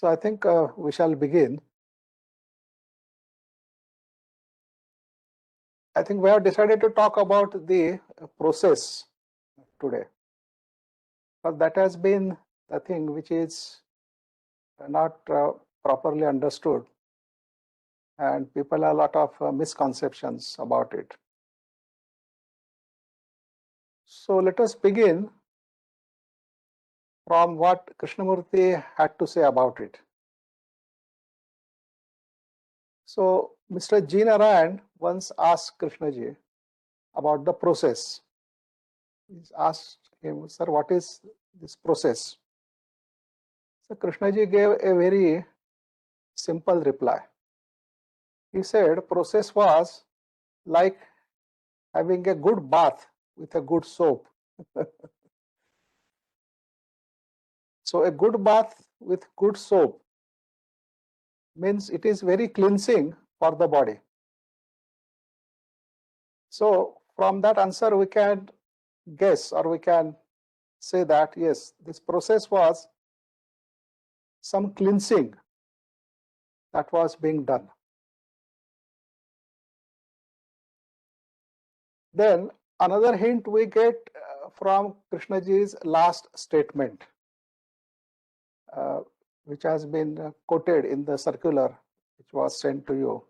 So I think we shall begin. I think we have decided to talk about the process today, but that has been the thing which is not properly understood, and people have a lot of misconceptions about it. So let us begin from what Krishnamurti had to say about it. So Mr. Jean Arand once asked Krishnaji about the process. He asked him, "Sir, what is this process?" So Krishnaji gave a very simple reply. He said, process was like having a good bath with a good soap. So a good bath with good soap means it is very cleansing for the body. So from that answer we can guess, or we can say that yes, this process was some cleansing that was being done. Then another hint we get from Krishnaji's last statement, which has been quoted in the circular which was sent to you.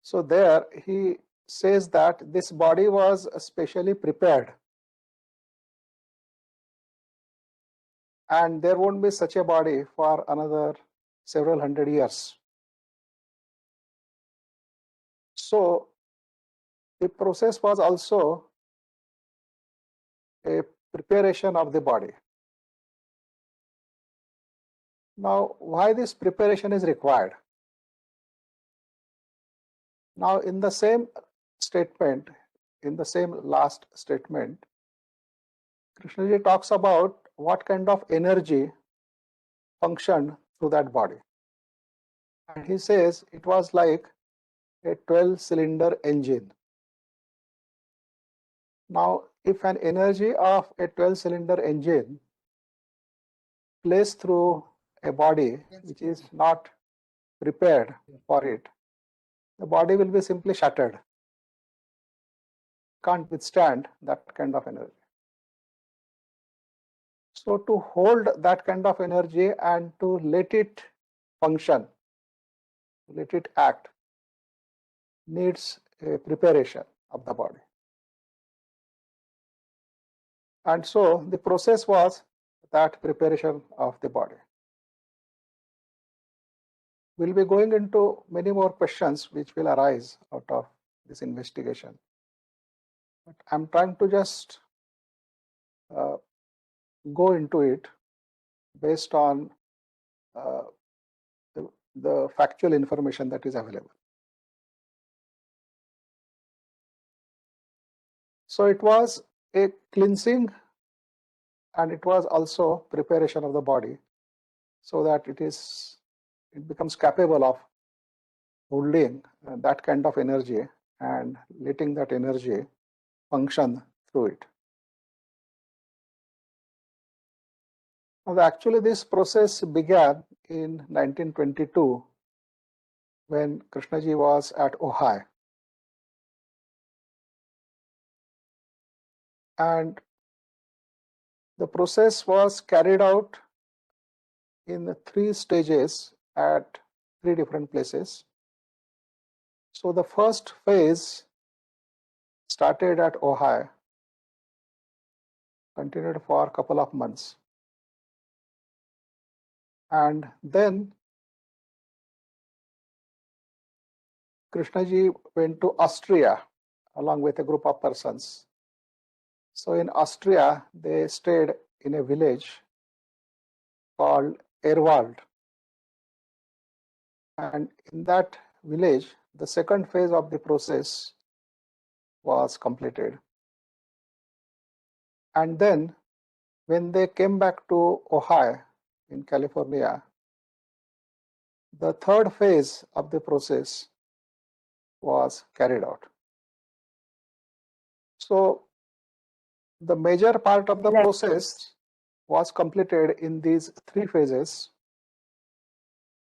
So there he says that this body was specially prepared, and there won't be such a body for another several hundred years. So the process was also a preparation of the body. Now, why this preparation is required? Now, in the same statement, in the same last statement, Krishnaji talks about what kind of energy functioned through that body. And he says it was like a 12-cylinder engine. Now, if an energy of a 12-cylinder engine placed through a body which is not prepared for it, the body will be simply shattered. Can't withstand that kind of energy. So to hold that kind of energy and to let it function, let it act, needs a preparation of the body. And so the process was that preparation of the body. We'll be going into many more questions which will arise out of this investigation. But I'm trying to just go into it based on the factual information that is available. So it was a cleansing, and it was also preparation of the body so that it becomes capable of holding that kind of energy and letting that energy function through it. Now, actually, this process began in 1922 when Krishnaji was at Ohio. And the process was carried out in 3 stages at 3 different places. So the first phase started at Ohio, continued for a couple of months. And then Krishnaji went to Austria along with a group of persons. So in Austria, they stayed in a village called Erwald. And in that village, the second phase of the process was completed. And then when they came back to Ohio in California, the third phase of the process was carried out. So the major part of the process was completed in these 3 phases,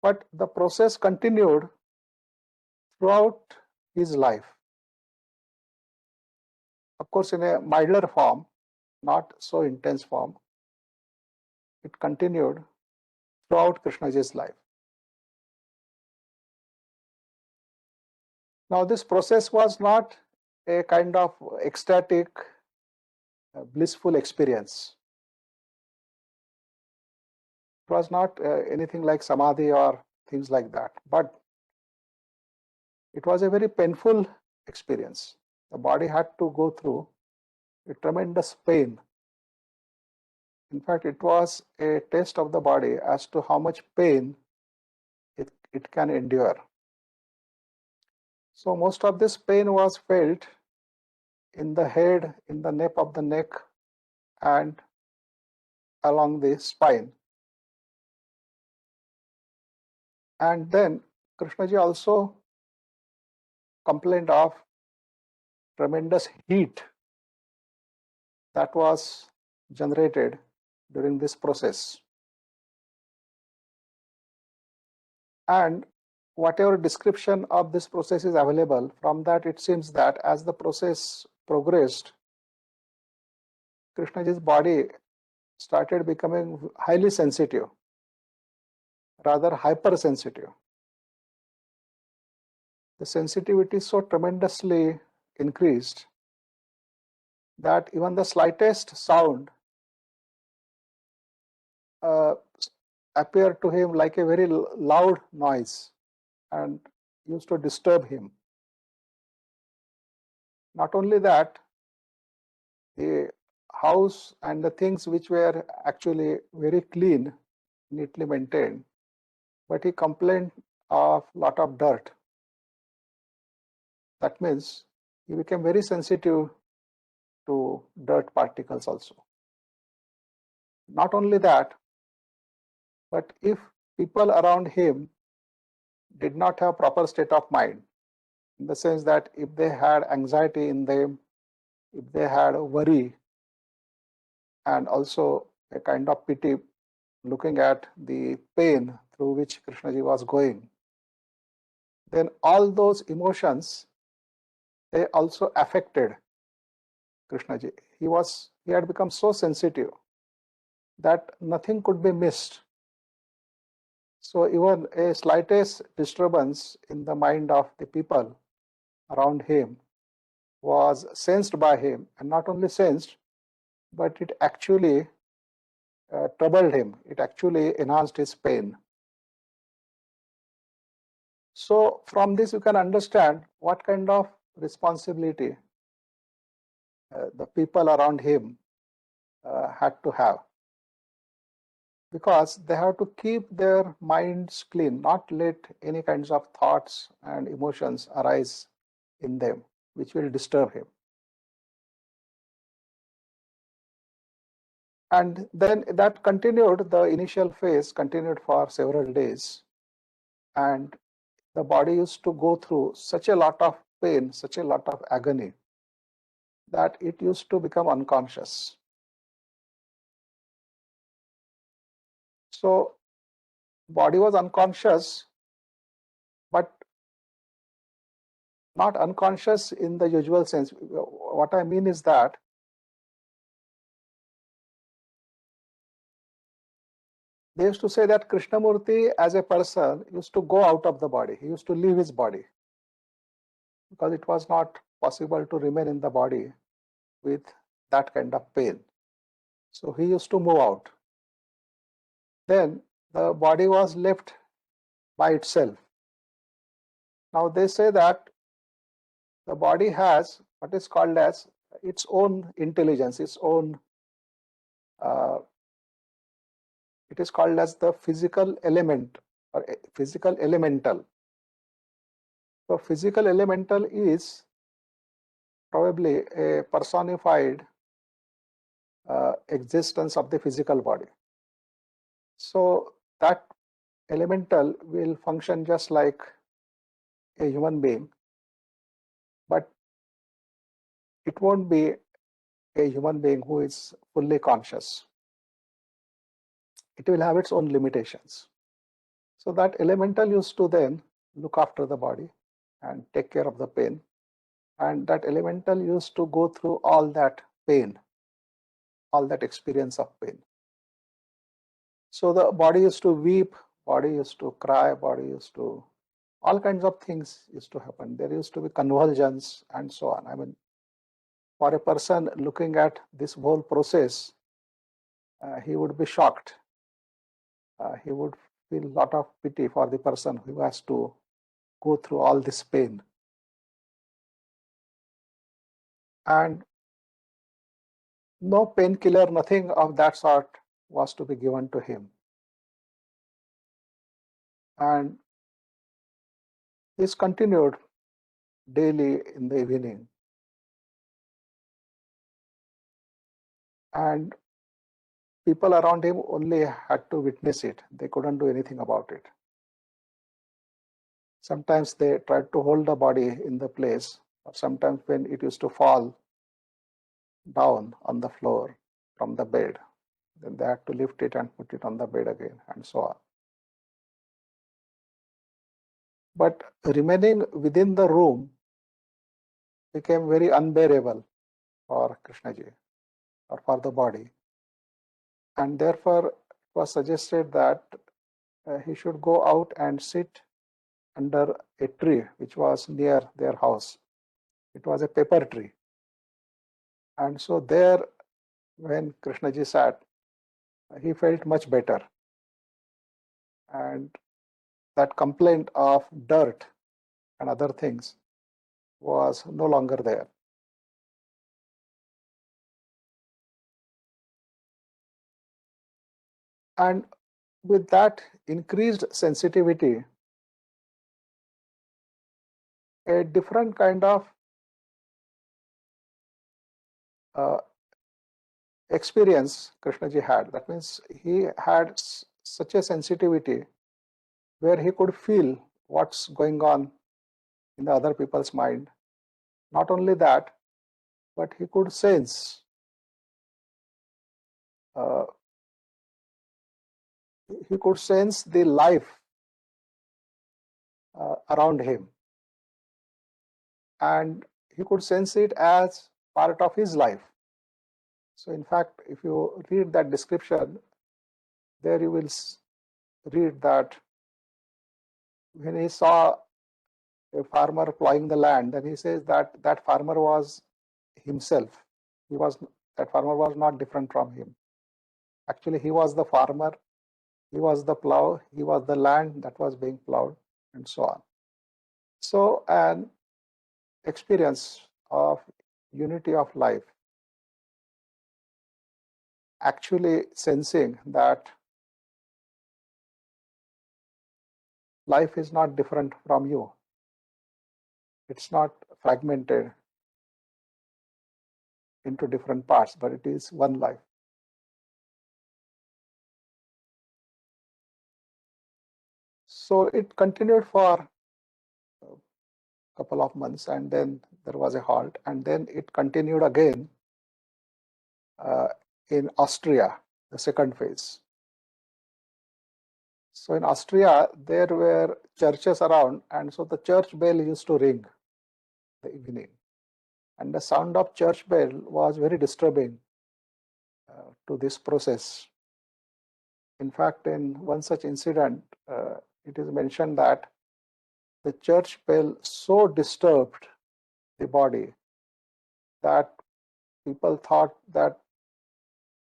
But the process continued throughout his life. Of course, in a milder form, not so intense form. It continued throughout Krishnaji's life. Now, this process was not a kind of ecstatic, blissful experience. It was not anything like samadhi or things like that, but it was a very painful experience. The body had to go through a tremendous pain. In fact, it was a test of the body as to how much pain it can endure. So most of this pain was felt in the head, in the nape of the neck, and along the spine. And then Krishnaji also complained of tremendous heat that was generated during this process. And whatever description of this process is available, from that it seems that as the process progressed, Krishnaji's body started becoming highly sensitive, rather hypersensitive. The sensitivity so tremendously increased that even the slightest sound appeared to him like a very loud noise and used to disturb him. Not only that, the house and the things which were actually very clean, neatly maintained, but he complained of lot of dirt. That means he became very sensitive to dirt particles also. Not only that, but if people around him did not have proper state of mind, in the sense that if they had anxiety in them, if they had worry, and also a kind of pity looking at the pain through which Krishnaji was going, then all those emotions, they also affected Krishnaji. He had become so sensitive that nothing could be missed. So even a slightest disturbance in the mind of the people around him was sensed by him, and not only sensed, but it actually troubled him. It actually enhanced his pain. So from this you can understand what kind of responsibility the people around him had to have, because they have to keep their minds clean, not let any kinds of thoughts and emotions arise in them which will disturb him. And then that continued, the initial phase continued for several days, and the body used to go through such a lot of pain, such a lot of agony, that it used to become unconscious. So body was unconscious, but not unconscious in the usual sense. What I mean is that they used to say that Krishnamurti as a person used to go out of the body. He used to leave his body because it was not possible to remain in the body with that kind of pain. So he used to move out. Then the body was left by itself. Now they say that the body has what is called as its own intelligence, its own, it is called as the physical element or physical elemental. So physical elemental is probably a personified existence of the physical body. So that elemental will function just like a human being, but it won't be a human being who is fully conscious. It will have its own limitations. So that elemental used to then look after the body and take care of the pain. And that elemental used to go through all that pain, all that experience of pain. So the body used to weep, body used to cry, body used to, all kinds of things used to happen. There used to be convulsions and so on. I mean, for a person looking at this whole process, he would be shocked. He would feel a lot of pity for the person who has to go through all this pain. And no painkiller, nothing of that sort was to be given to him. And this continued daily in the evening. And people around him only had to witness it. They couldn't do anything about it. Sometimes they tried to hold the body in the place, or sometimes when it used to fall down on the floor from the bed, then they had to lift it and put it on the bed again, and so on. But remaining within the room became very unbearable for Krishnaji or for the body. And therefore, it was suggested that he should go out and sit under a tree which was near their house. It was a paper tree. And so there, when Krishnaji sat, he felt much better. And that complaint of dirt and other things was no longer there. And with that increased sensitivity, a different kind of experience Krishnaji had. That means he had such a sensitivity where he could feel what's going on in the other people's mind. Not only that, but he could sense the life around him, and he could sense it as part of his life. So in fact, if you read that description, there you will read that when he saw a farmer plowing the land, then he says that that farmer was himself. That farmer was not different from him. Actually, he was the farmer, he was the plow, he was the land that was being plowed, and so on. So an experience of unity of life, actually sensing that life is not different from you. It's not fragmented into different parts, but it is one life. So it continued for a couple of months, and then there was a halt, and then it continued again in Austria, the second phase. So in Austria, there were churches around, and so the church bell used to ring in the evening. And the sound of church bell was very disturbing to this process. In fact, in one such incident, it is mentioned that the church bell so disturbed the body that people thought that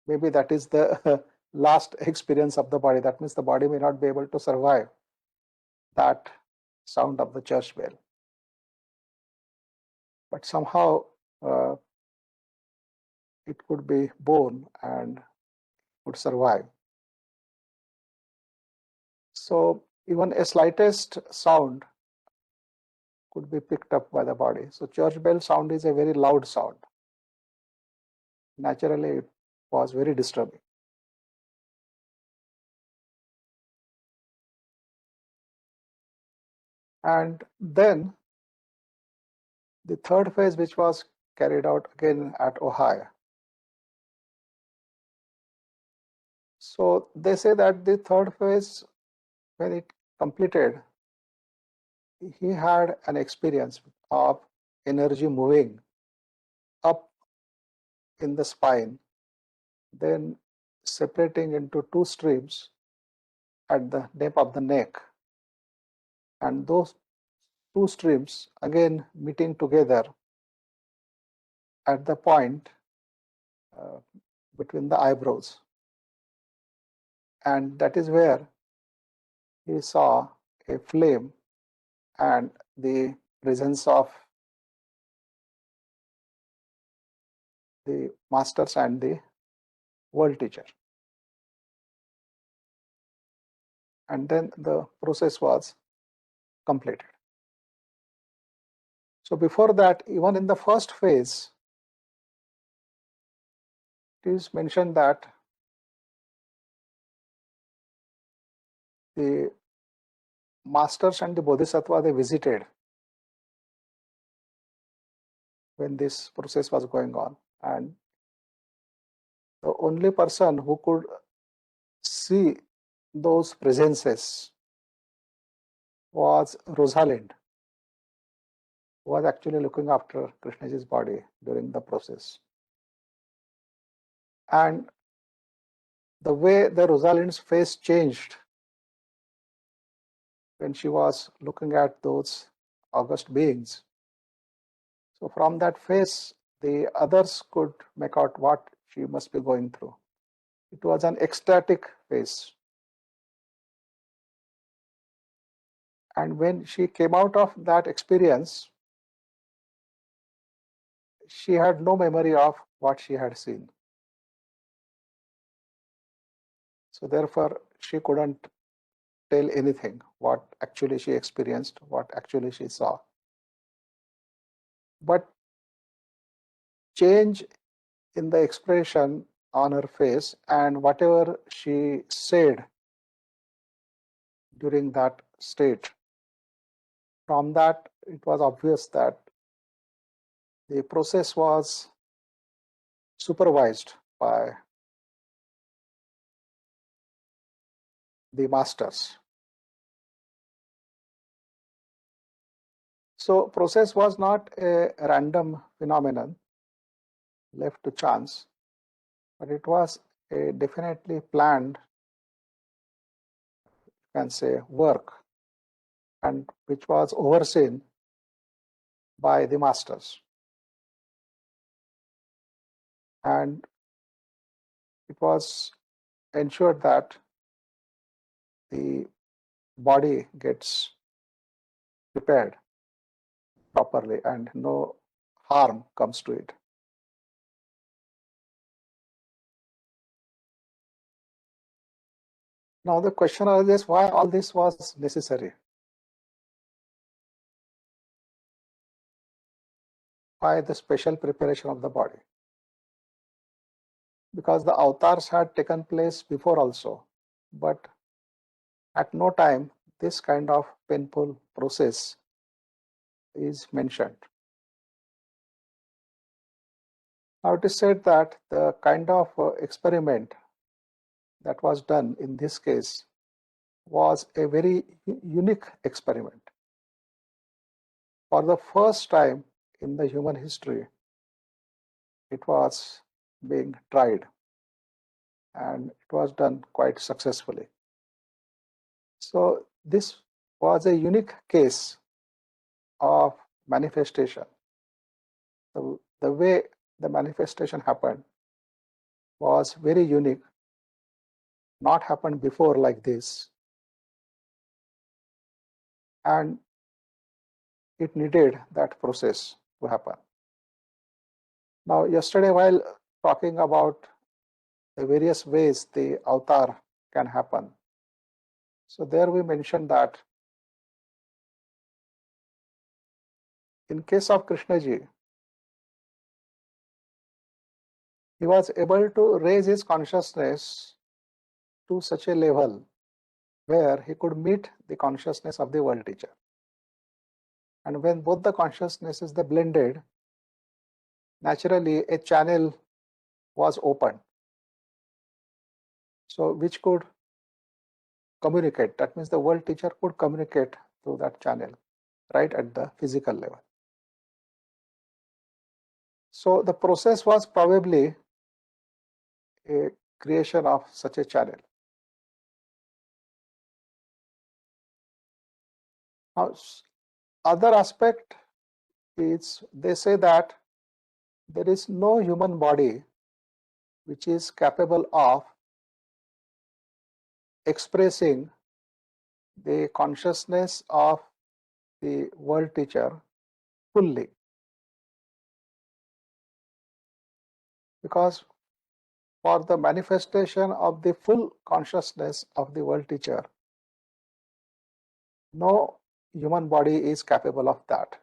maybe that is the last experience of the body. That means the body may not be able to survive that sound of the church bell. But somehow it could be borne and would survive. So even a slightest sound could be picked up by the body. So church bell sound is a very loud sound. Naturally, it was very disturbing. And then the third phase, which was carried out again at Ohio. So they say that the third phase, when it completed, he had an experience of energy moving up in the spine, then separating into two streams at the nape of the neck, and those two streams again meeting together at the point uh, between the eyebrows. And that is where he saw a flame and the presence of the masters and the world teacher. And then the process was completed. So before that, even in the first phase, it is mentioned that the masters and the bodhisattva, they visited when this process was going on, and the only person who could see those presences was Rosalind, who was actually looking after Krishnaji's body during the process. And the way the Rosalind's face changed when she was looking at those august beings. So from that face, the others could make out what she must be going through. It was an ecstatic face. And when she came out of that experience, she had no memory of what she had seen. So therefore, she couldn't tell anything, what actually she experienced, what actually she saw. But change in the expression on her face and whatever she said during that state, from that it was obvious that the process was supervised by the masters. So process was not a random phenomenon left to chance, but it was a definitely planned, you can say, work, and which was overseen by the masters. And it was ensured that the body gets prepared properly and no harm comes to it. Now the question arises, why all this was necessary? Why the special preparation of the body? Because the avatars had taken place before also, but at no time this kind of painful process is mentioned. Now it is said that the kind of experiment that was done in this case was a very unique experiment. For the first time in the human history, it was being tried, and it was done quite successfully. So this was a unique case of manifestation. The way the manifestation happened was very unique, not happened before like this, and it needed that process to happen. Now, yesterday, while talking about the various ways the avatar can happen, so there we mentioned that in case of Krishnaji, he was able to raise his consciousness to such a level where he could meet the consciousness of the world teacher. And when both the consciousnesses they blended, naturally a channel was opened, so which could communicate. That means the world teacher could communicate through that channel, right at the physical level. So the process was probably a creation of such a channel. Now, other aspect is they say that there is no human body which is capable of expressing the consciousness of the world teacher fully, because for the manifestation of the full consciousness of the world teacher, no human body is capable of that,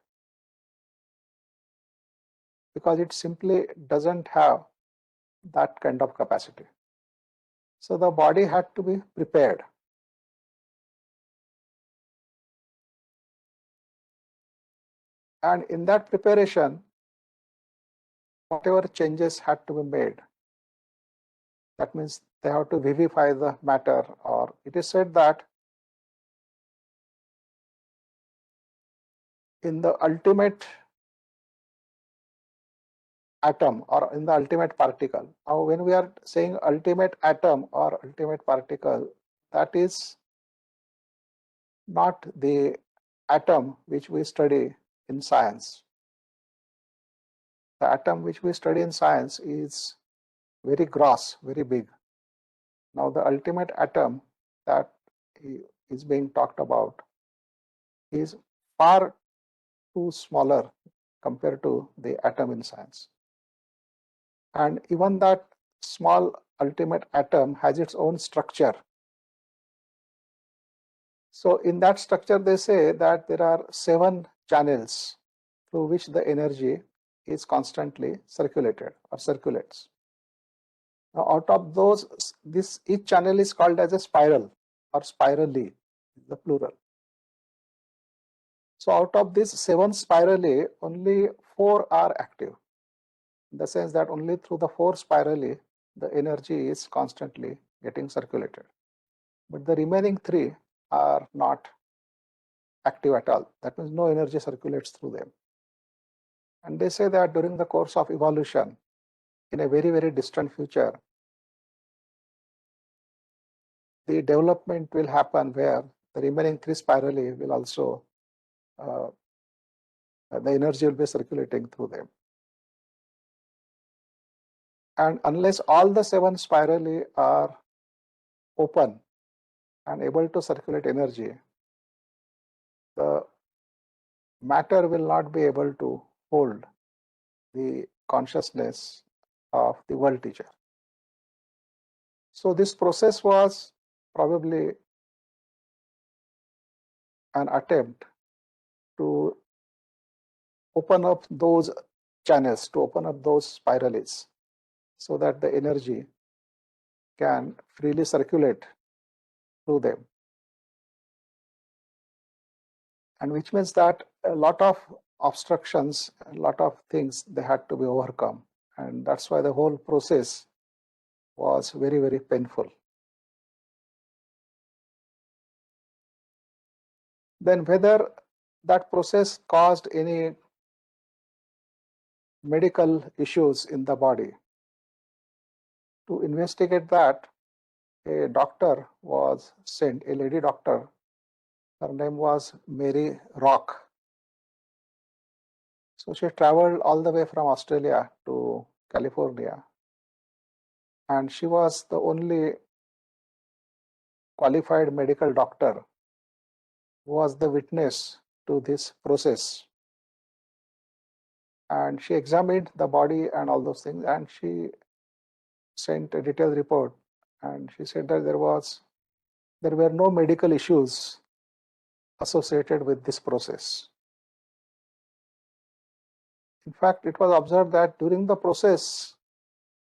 because it simply doesn't have that kind of capacity. So the body had to be prepared. And in that preparation, whatever changes had to be made, that means they have to vivify the matter, or it is said that in the ultimate atom or in the ultimate particle. Now, when we are saying ultimate atom or ultimate particle, that is not the atom which we study in science. The atom which we study in science is very gross, very big. Now, the ultimate atom that is being talked about is far too smaller compared to the atom in science. And even that small ultimate atom has its own structure. So in that structure, they say that there are 7 channels through which the energy is constantly circulated or circulates. Now, out of those, each channel is called as a spiral or spirally, the plural. So out of these 7 spirally, only 4 are active, in the sense that only through the 4 spirally the energy is constantly getting circulated. But the remaining 3 are not active at all. That means no energy circulates through them. And they say that during the course of evolution, in a very, very distant future, the development will happen where the remaining 3 spirally will also, the energy will be circulating through them. And unless all the 7 spirally are open and able to circulate energy, the matter will not be able to hold the consciousness of the world teacher. So this process was probably an attempt to open up those channels, to open up those spirals, so that the energy can freely circulate through them. And which means that a lot of obstructions, a lot of things, they had to be overcome. And that's why the whole process was very, very painful. Then whether that process caused any medical issues in the body, to investigate that, a doctor was sent, a lady doctor. Her name was Mary Rock. So she traveled all the way from Australia to California, and she was the only qualified medical doctor who was the witness to this process. And she examined the body and all those things, and she sent a detailed report, and she said that there were no medical issues associated with this process. In fact, it was observed that during the process,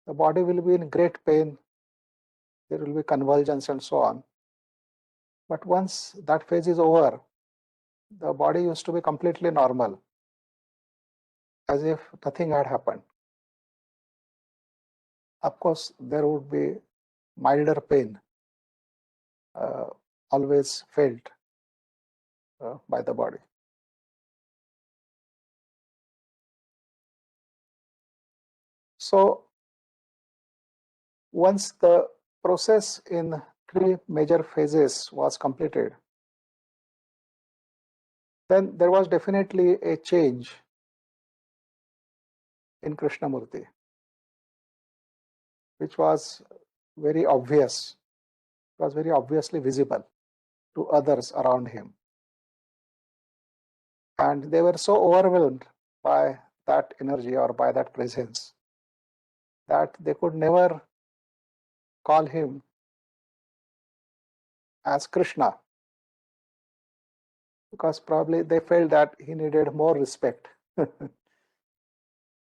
the body will be in great pain, there will be convulsions and so on. But once that phase is over, the body used to be completely normal, as if nothing had happened. Of course, there would be milder pain always felt by the body. So once the process in 3 major phases was completed, then there was definitely a change in Krishnamurti, which was very obvious, was very obviously visible to others around him. And they were so overwhelmed by that energy or by that presence that they could never call him as Krishna, because probably they felt that he needed more respect.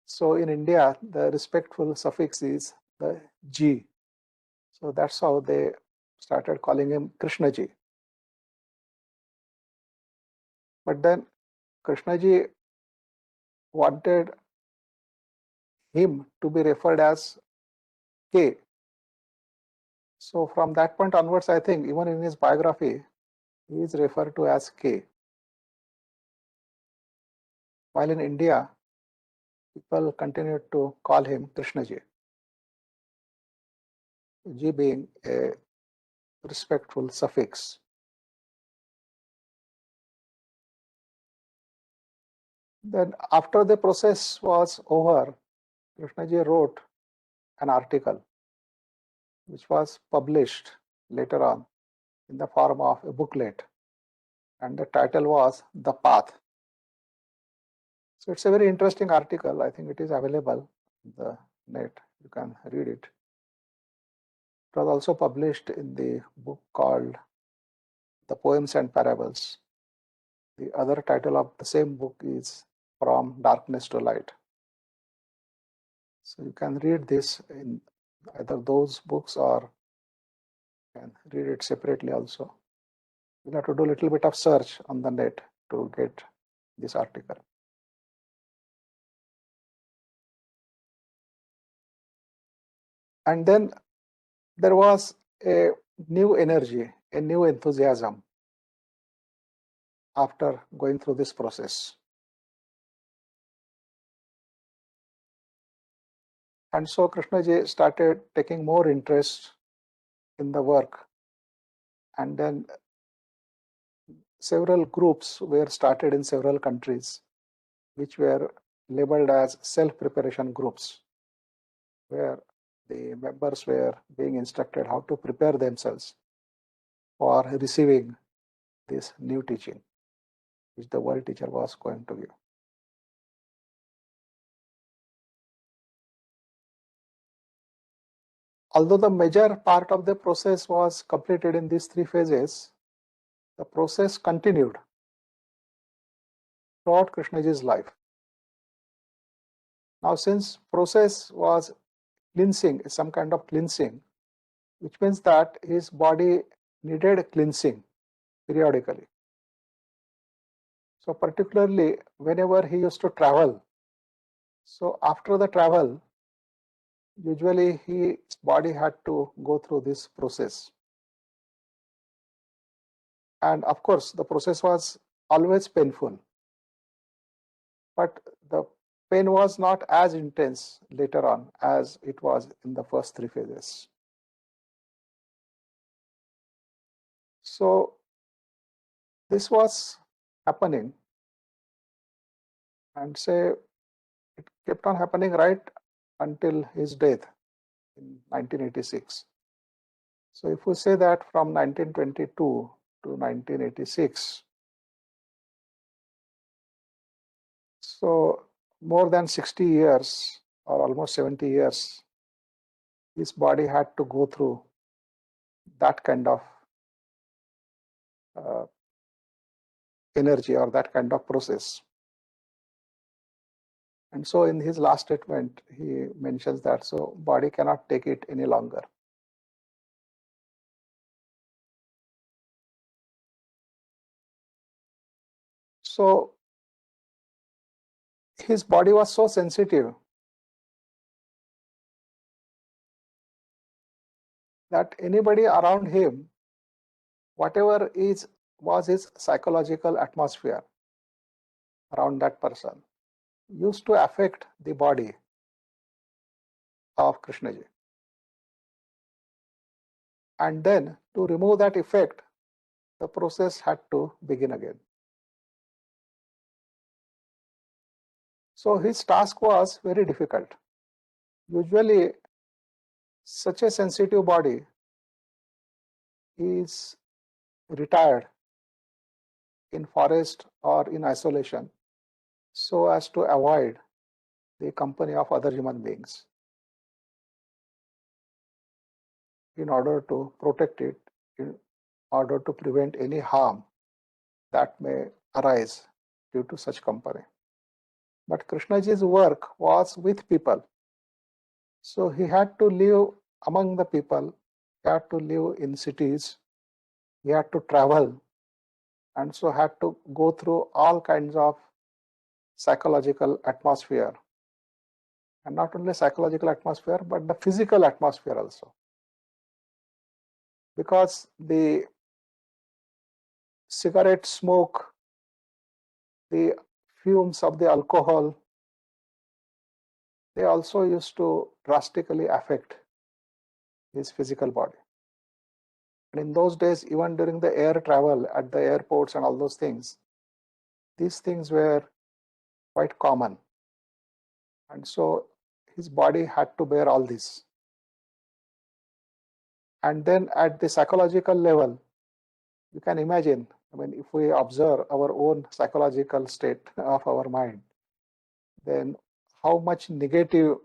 So in India, the respectful suffix is the Ji. So that's how they started calling him Krishnaji. But then Krishnaji wanted him to be referred as K. So from that point onwards, I think even in his biography, he is referred to as K. While in India, people continued to call him Krishnaji, Ji being a respectful suffix. Then after the process was over, Krishnaji wrote an article which was published later on in the form of a booklet, and the title was The Path. So it's a very interesting article. I think it is available on the net. You can read it. It was also published in the book called The Poems and Parables. The other title of the same book is From Darkness to Light. So you can read this in either those books or you can read it separately also. You'll have to do a little bit of search on the net to get this article. And then there was a new energy, a new enthusiasm after going through this process. And so Krishnaji started taking more interest in the work, and then several groups were started in several countries, which were labeled as self-preparation groups, where the members were being instructed how to prepare themselves for receiving this new teaching, which the world teacher was going to give. Although the major part of the process was completed in these 3 phases, the process continued throughout Krishnaji's life. Now, since process was cleansing, some kind of cleansing, which means that his body needed cleansing periodically. So particularly whenever he used to travel, so after the travel, usually his body had to go through this process. And of course, the process was always painful, but the pain was not as intense later on as it was in the first 3 phases. So this was happening, and say it kept on happening right until his death in 1986. So if we say that from 1922 to 1986, so more than 60 years or almost 70 years, his body had to go through that kind of energy or that kind of process. And so in his last statement, he mentions that so body cannot take it any longer. So his body was so sensitive that anybody around him whatever was his psychological atmosphere around that person used to affect the body of Krishnaji. And then to remove that effect, the process had to begin again. So his task was very difficult. Usually, such a sensitive body is retired in forest or in isolation so as to avoid the company of other human beings in order to protect it, in order to prevent any harm that may arise due to such company. But Krishnaji's work was with people. So he had to live among the people, he had to live in cities, he had to travel, and so had to go through all kinds of psychological atmosphere. And not only psychological atmosphere, but the physical atmosphere also. Because the cigarette smoke, the fumes of the alcohol, they also used to drastically affect his physical body. And in those days, even during the air travel at the airports and all those things, these things were quite common. And so his body had to bear all this. And then at the psychological level, you can imagine, I mean, if we observe our own psychological state of our mind, then how much negative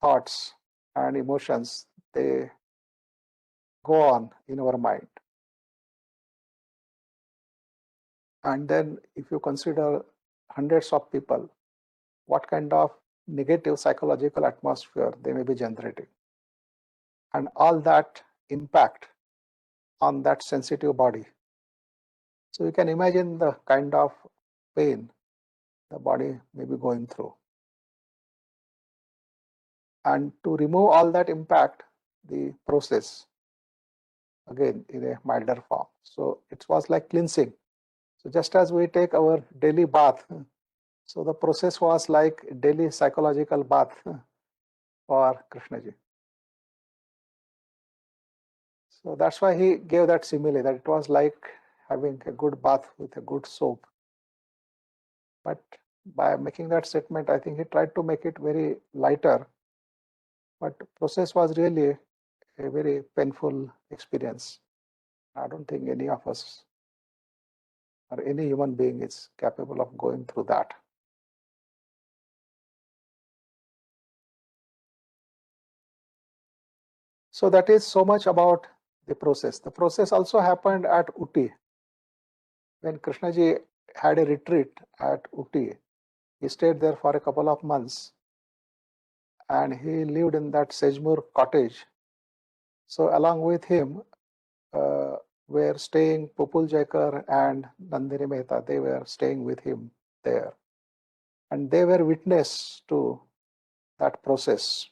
thoughts and emotions they go on in our mind. And then if you consider hundreds of people, what kind of negative psychological atmosphere they may be generating. And all that impact on that sensitive body. So you can imagine the kind of pain the body may be going through. And to remove all that impact, the process, again in a milder form. So it was like cleansing. So just as we take our daily bath, so the process was like daily psychological bath for Krishnaji. So that's why he gave that simile, that it was like having a good bath with a good soap. But by making that statement, I think he tried to make it very lighter. But the process was really a very painful experience. I don't think any of us or any human being is capable of going through that. So that is so much about the process. The process also happened at Uti. When Krishnaji had a retreat at Uti, he stayed there for a couple of months and he lived in that Sejmoor cottage. So along with him were staying Popul Jaikar and Nandini Mehta. They were staying with him there. And they were witness to that process.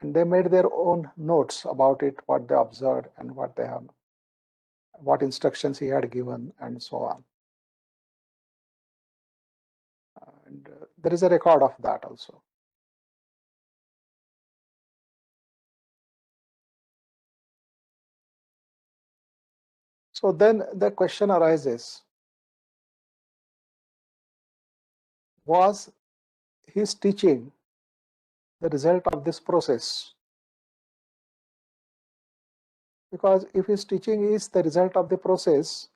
And they made their own notes about it, what they observed and what instructions he had given and so on. And there is a record of that also. So then the question arises, was his teaching the result of this process? Because if his teaching is the result of the process,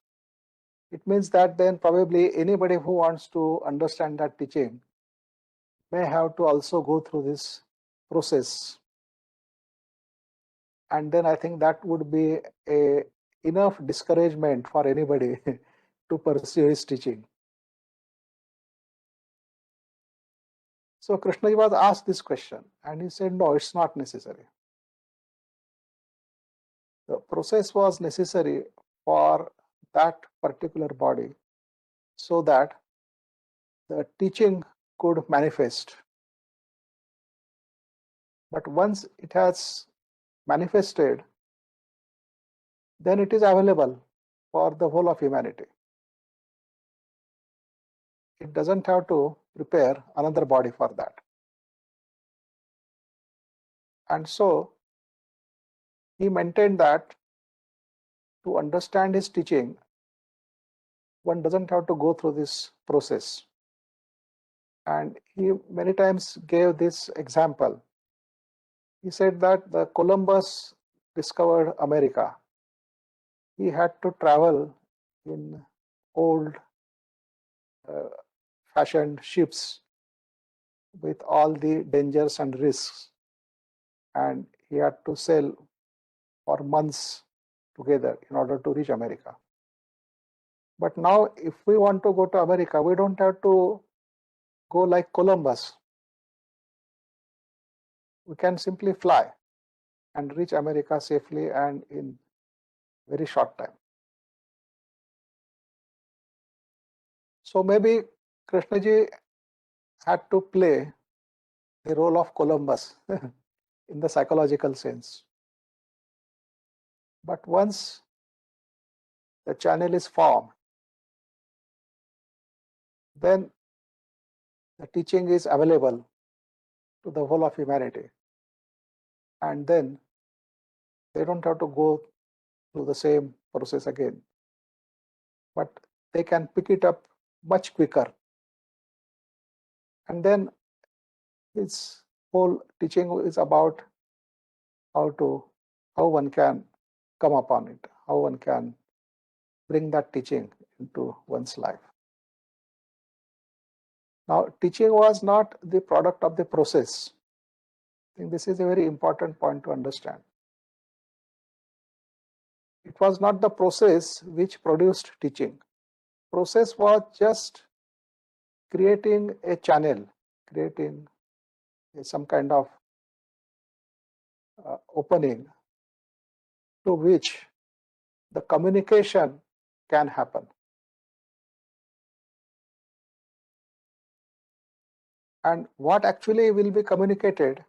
it means that then probably anybody who wants to understand that teaching may have to also go through this process. And then I think that would be enough discouragement for anybody to pursue his teaching. So Krishnaji was asked this question and he said, no, it's not necessary. The process was necessary for that particular body so that the teaching could manifest. But once it has manifested, then it is available for the whole of humanity. It doesn't have to prepare another body for that. And so he maintained that to understand his teaching, one doesn't have to go through this process. And he many times gave this example. He said that the Columbus discovered America. He had to travel in old fashioned ships with all the dangers and risks, and he had to sail for months together in order to reach America. But now if we want to go to America, we don't have to go like Columbus. We can simply fly and reach America safely and in very short time. So maybe Krishnaji had to play the role of Columbus in the psychological sense. But once the channel is formed, then the teaching is available to the whole of humanity. And then they don't have to go through the same process again, but they can pick it up much quicker. And then its whole teaching is about how one can come upon it, how one can bring that teaching into one's life. Now, teaching was not the product of the process. I think this is a very important point to understand. It was not the process which produced teaching. Process was just creating a channel, creating some kind of opening to which the communication can happen. And what actually will be communicated,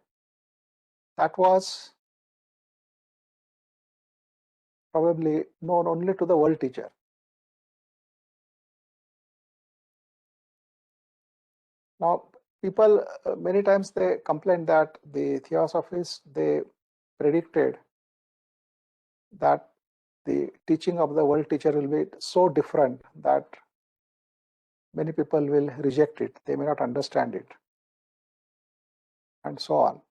that was probably known only to the world teacher. Now, people many times they complain that the theosophists, they predicted that the teaching of the world teacher will be so different that many people will reject it. They may not understand it, and so on.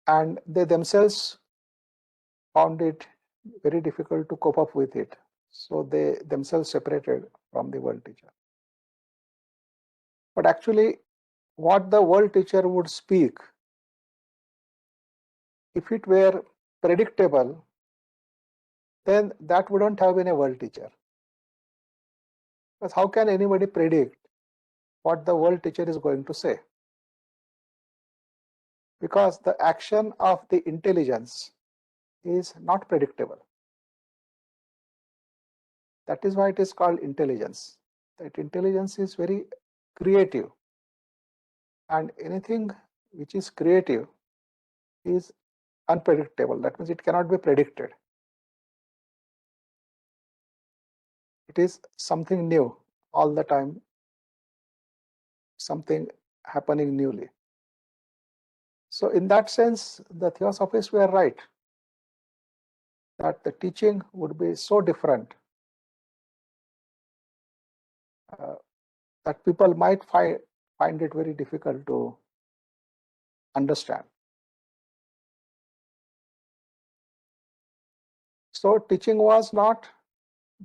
And they themselves found it very difficult to cope up with it. So they themselves separated from the world teacher. But actually, what the world teacher would speak, if it were predictable, then that wouldn't have been a world teacher. Because how can anybody predict what the world teacher is going to say? Because the action of the intelligence is not predictable. That is why it is called intelligence. That intelligence is very creative. And anything which is creative is unpredictable. That means it cannot be predicted. It is something new all the time, something happening newly. So in that sense, the theosophists were right that the teaching would be so different that people might find it very difficult to understand. So teaching was not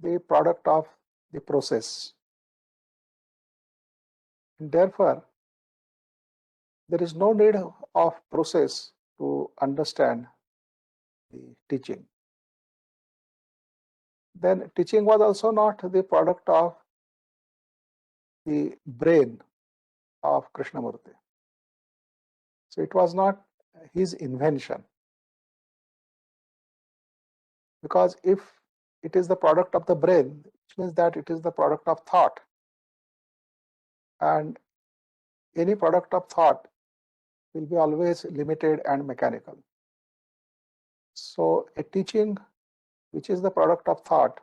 the product of the process. And therefore, there is no need of process to understand the teaching. Then teaching was also not the product of the brain of Krishnamurti. So it was not his invention. Because if it is the product of the brain, which means that it is the product of thought. And any product of thought will be always limited and mechanical. So a teaching which is the product of thought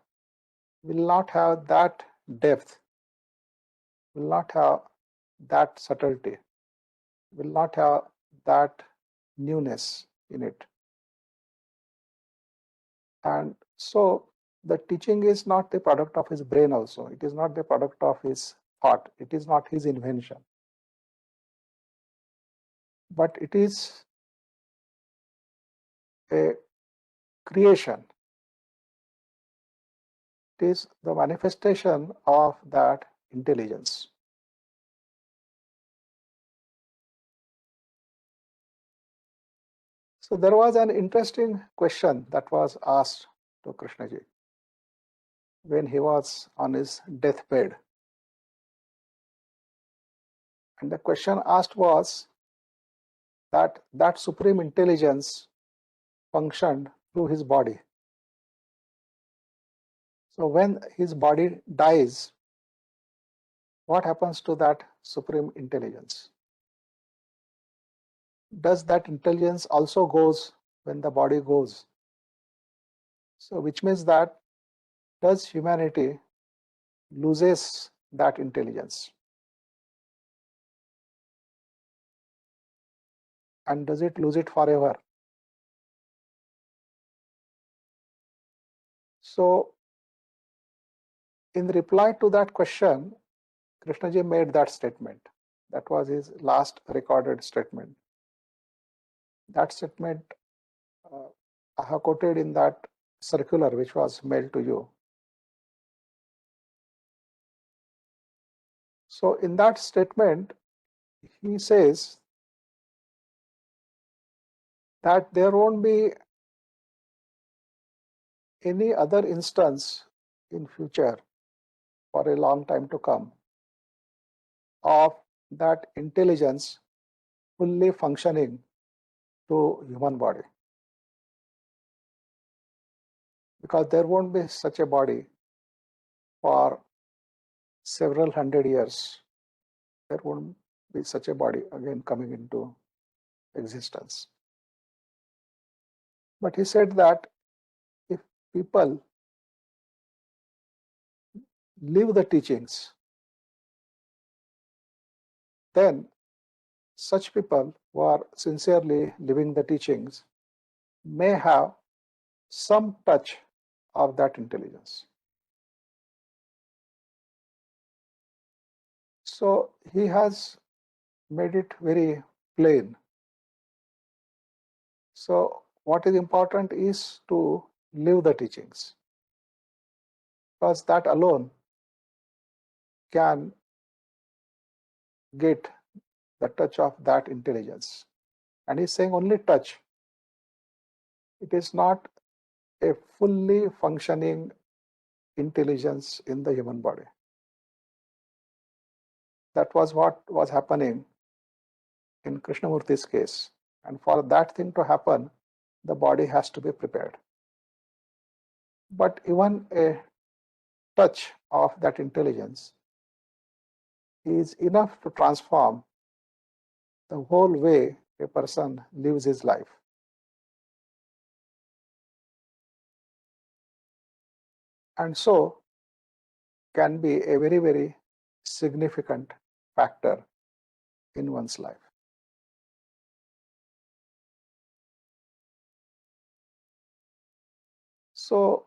will not have that depth, will not have that subtlety, will not have that newness in it. And so the teaching is not the product of his brain also. It is not the product of his thought. It is not his invention. But it is a creation. It is the manifestation of that intelligence. So there was an interesting question that was asked to Krishnaji when he was on his deathbed. And the question asked was that supreme intelligence functioned through his body. So when his body dies, what happens to that supreme intelligence? Does that intelligence also goes when the body goes? So which means that does humanity loses that intelligence? And does it lose it forever? So in reply to that question, Krishnaji made that statement. That was his last recorded statement. That statement I have quoted in that circular which was mailed to you. So in that statement, he says that there won't be any other instance in future for a long time to come of that intelligence fully functioning to human body, because there won't be such a body for several hundred years. There won't be such a body again coming into existence. But he said that if people live the teachings, then such people who are sincerely living the teachings may have some touch of that intelligence. So he has made it very plain. So what is important is to live the teachings, because that alone can get the touch of that intelligence. And he's saying only touch. It is not a fully functioning intelligence in the human body. That was what was happening in Krishnamurti's case. And for that thing to happen, the body has to be prepared. But even a touch of that intelligence is enough to transform the whole way a person lives his life. And so can be a very, very significant factor in one's life. So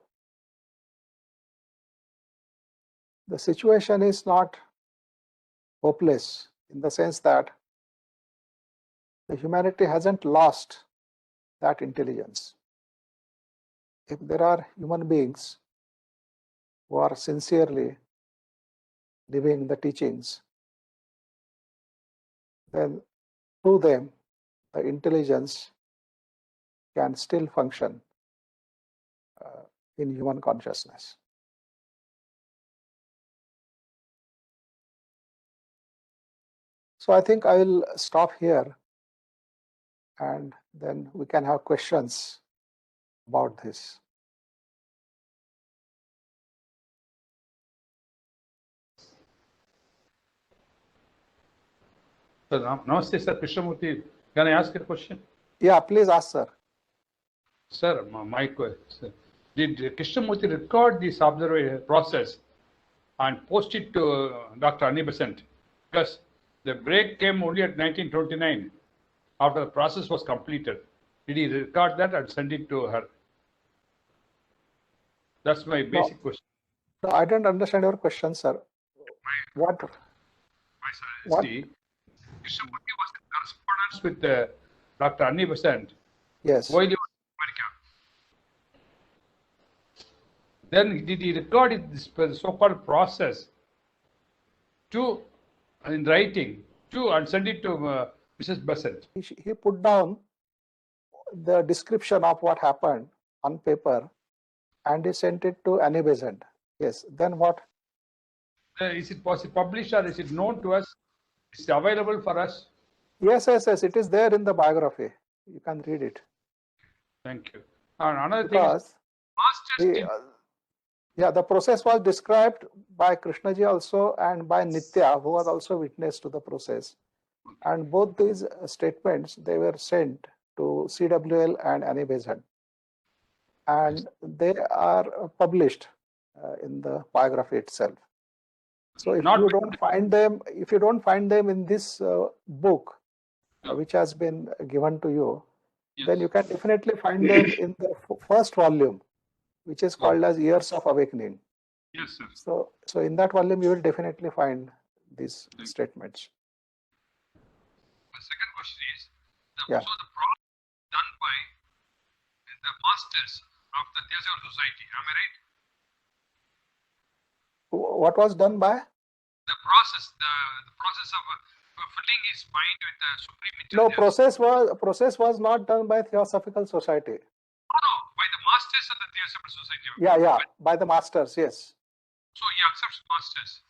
the situation is not hopeless in the sense that the humanity hasn't lost that intelligence. If there are human beings who are sincerely living the teachings, then through them the intelligence can still function in human consciousness. So I think I will stop here, and then we can have questions about this. Namaste, sir. Krishnamurti, can I ask a question? Yeah, please ask, sir. Sir, my question. Did Krishnamurti record this observation process and post it to Dr. Annie Besant? Because the break came only at 1929, after the process was completed. Did he record that and send it to her? That's my basic question. No, I don't understand your question, sir. What? My suggestion, Krishnamurti was in correspondence with Dr. Annie Besant. Yes. While he was in America. Then did he record this so-called process in writing and send it to Mrs. Besant? He put down the description of what happened on paper and he sent it to Annie Besant. Yes. Then what? Is it published or is it known to us? Is it available for us? Yes. It is there in the biography. You can read it. Thank you. And another because thing is, the process was described by Krishnaji also and by Nitya, who was also witness to the process. And both these statements, they were sent to CWL and Annie Besant. And they are published in the biography itself. So if you don't find them in this book, which has been given to you, then you can definitely find them in the first volume, which is called as Years of Awakening. Yes, sir. So in that volume, you will definitely find these statements. The second question is, so the process done by the masters of the Theosophical Society, am I right? What was done by? The process of filling his mind with the supreme intelligence. No, process was not done by Theosophical Society. No, by the masters of the Theosophical Society. Yeah, by the masters, yes. So he accepts masters.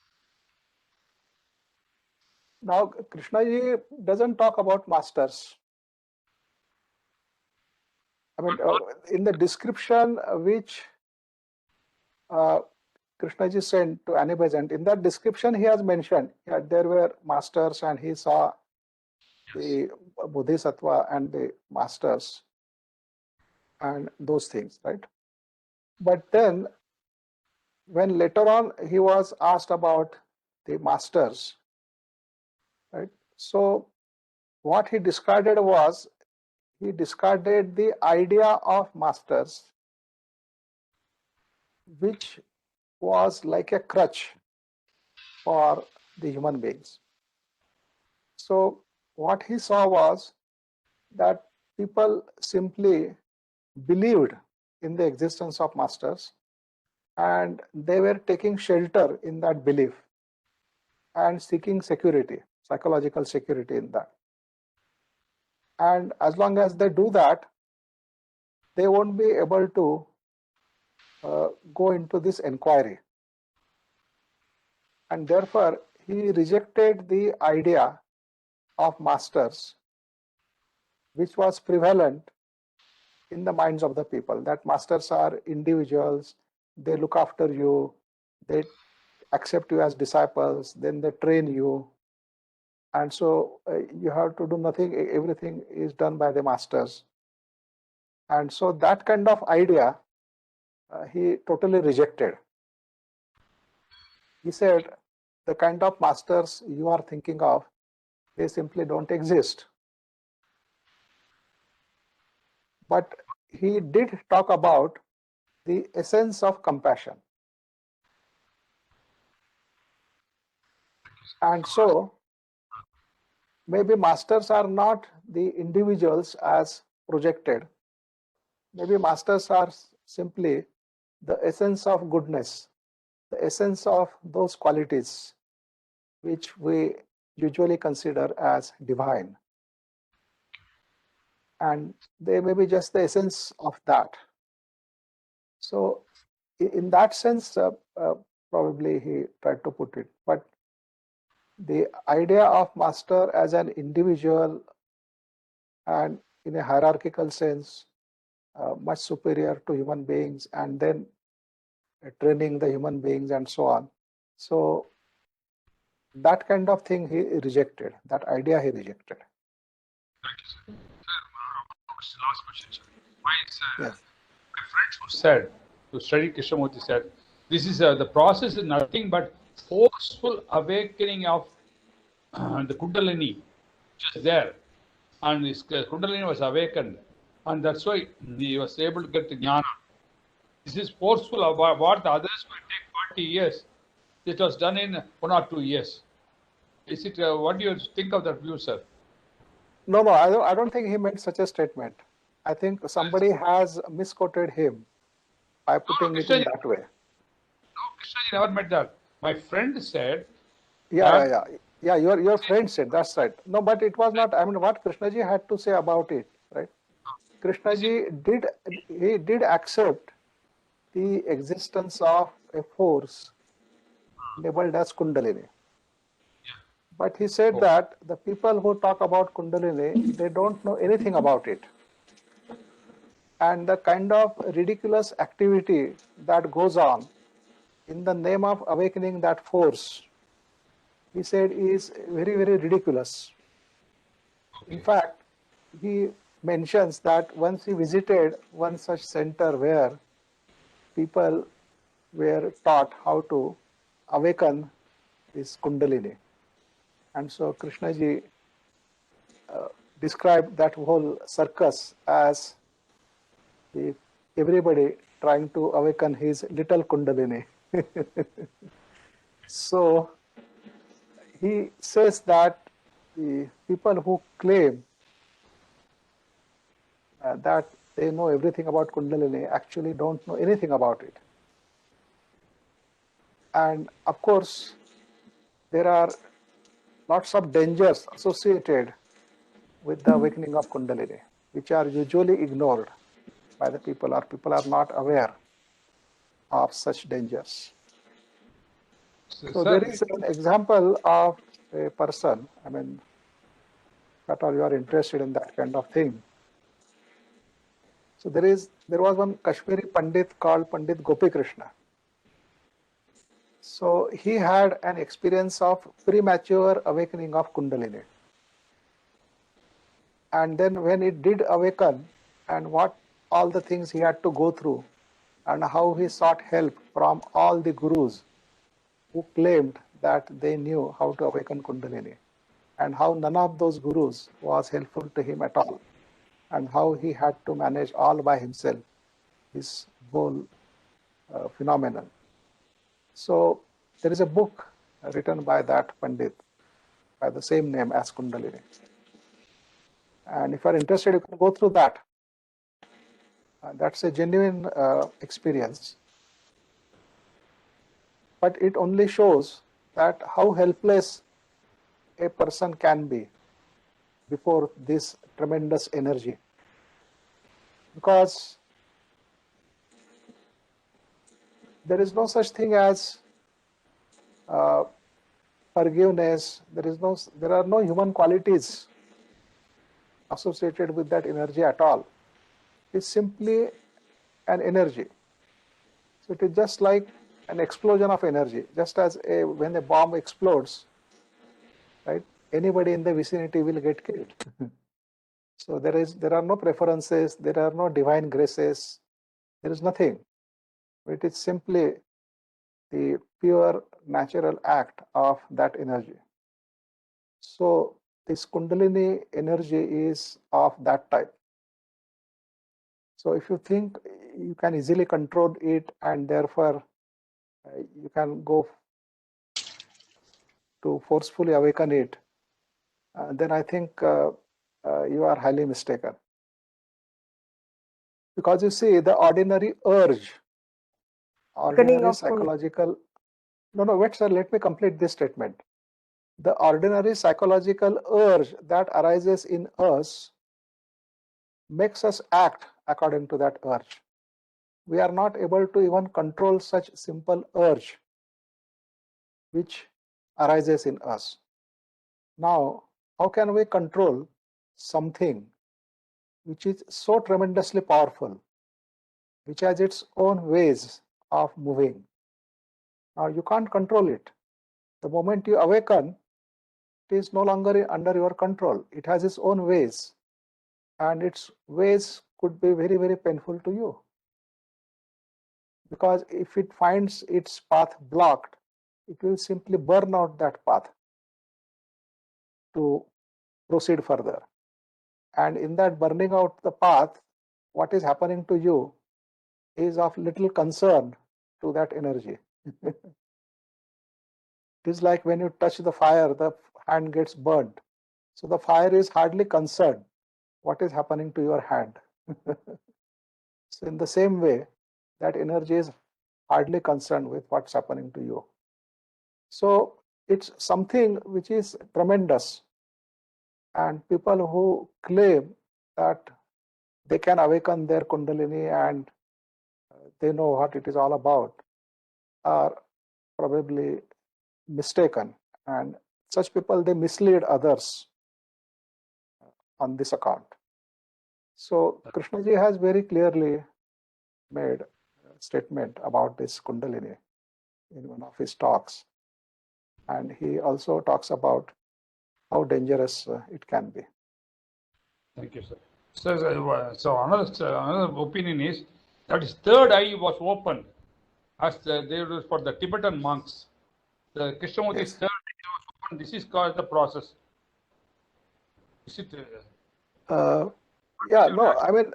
Now, Krishnaji doesn't talk about masters. I mean, in the description which Krishnaji sent to Annie Besant, in that description he has mentioned that there were masters and he saw the Bodhisattva and the masters and those things, right? But then when later on he was asked about the masters, right? So what he discarded was, he discarded the idea of masters, which was like a crutch for the human beings. So what he saw was that people simply believed in the existence of masters and they were taking shelter in that belief and seeking security, psychological security in that. And as long as they do that, they won't be able to go into this inquiry. And therefore, he rejected the idea of masters, which was prevalent in the minds of the people, that masters are individuals, they look after you, they accept you as disciples, then they train you. And so you have to do nothing, everything is done by the masters. And so that kind of idea, he totally rejected. He said, the kind of masters you are thinking of, they simply don't exist. But he did talk about the essence of compassion. And so, maybe masters are not the individuals as projected. Maybe masters are simply the essence of goodness, the essence of those qualities which we usually consider as divine. And they may be just the essence of that. So in that sense, probably he tried to put it. But the idea of master as an individual and in a hierarchical sense, much superior to human beings, and then training the human beings and so on. So that kind of thing he rejected, that idea he rejected. Thank you, sir. Sir, last question, sir. Yes. My friends who said, who studied Krishnamurti said, this is the process is nothing but forceful awakening of the Kundalini, which is there. And this Kundalini was awakened. And that's why he was able to get the jnana. This is forceful about what the others will take 40 years. It was done in 1 or 2 years. Is it? What do you think of that view, sir? No, no, I don't think he meant such a statement. I think somebody has misquoted him by putting it in Krishnaji, that way. no, Krishnaji never meant that. My friend said Yeah, that. yeah. Your friend said that's right. No, but it was not. I mean, what Krishnaji had to say about it, right? Krishnaji did accept the existence of a force labeled as Kundalini. But he said that the people who talk about Kundalini, they don't know anything about it. And the kind of ridiculous activity that goes on in the name of awakening that force, he said, is very, very ridiculous. In fact, he mentions that once he visited one such center where people were taught how to awaken this Kundalini. And so Krishnaji described that whole circus as everybody trying to awaken his little Kundalini. So he says that the people who claim that they know everything about Kundalini actually don't know anything about it. And of course, there are lots of dangers associated with the awakening of Kundalini, which are usually ignored by the people, or people are not aware of such dangers. So there is an example of a person, I mean, at all you are interested in that kind of thing. So there was one Kashmiri Pandit called Pandit Gopi Krishna. So he had an experience of premature awakening of Kundalini. And then when it did awaken, and what all the things he had to go through, and how he sought help from all the gurus who claimed that they knew how to awaken Kundalini, and how none of those gurus was helpful to him at all, and how he had to manage all by himself this whole phenomenon. So there is a book written by that Pandit by the same name as Kundalini. And if you are interested, you can go through that. That's a genuine experience. But it only shows that how helpless a person can be before this tremendous energy. Because there is no such thing as forgiveness. There are no human qualities associated with that energy at all. It's simply an energy. So it is just like an explosion of energy. Just as when a bomb explodes, right? Anybody in the vicinity will get killed. So there are no preferences. There are no divine graces. There is nothing. It is simply the pure natural act of that energy. So this Kundalini energy is of that type. So if you think you can easily control it, and therefore you can go to forcefully awaken it, then I think you are highly mistaken. Because you see, the ordinary urge, ordinary psychological, no, wait, sir, let me complete this statement. The ordinary psychological urge that arises in us makes us act according to that urge. We are not able to even control such simple urge which arises in us. Now, how can we control something which is so tremendously powerful, which has its own ways of moving? Now, you can't control it. The moment you awaken, it is no longer under your control. It has its own ways. and its ways could be very, very painful to you. Because if it finds its path blocked, it will simply burn out that path to proceed further. And in that burning out the path, what is happening to you is of little concern to that energy. It is like when you touch the fire, the hand gets burned. So the fire is hardly concerned what is happening to your hand. So in the same way, that energy is hardly concerned with what's happening to you. So it's something which is tremendous. And people who claim that they can awaken their Kundalini and they know what it is all about are probably mistaken. And such people, they mislead others on this account. So Krishnaji has very clearly made a statement about this Kundalini in one of his talks. And he also talks about how dangerous it can be. Thank you, sir. So another opinion is that his third eye was opened as they were for the Tibetan monks. The Krishnamurti's third eye was opened. This is called the process. Is it? Yeah, no, I mean,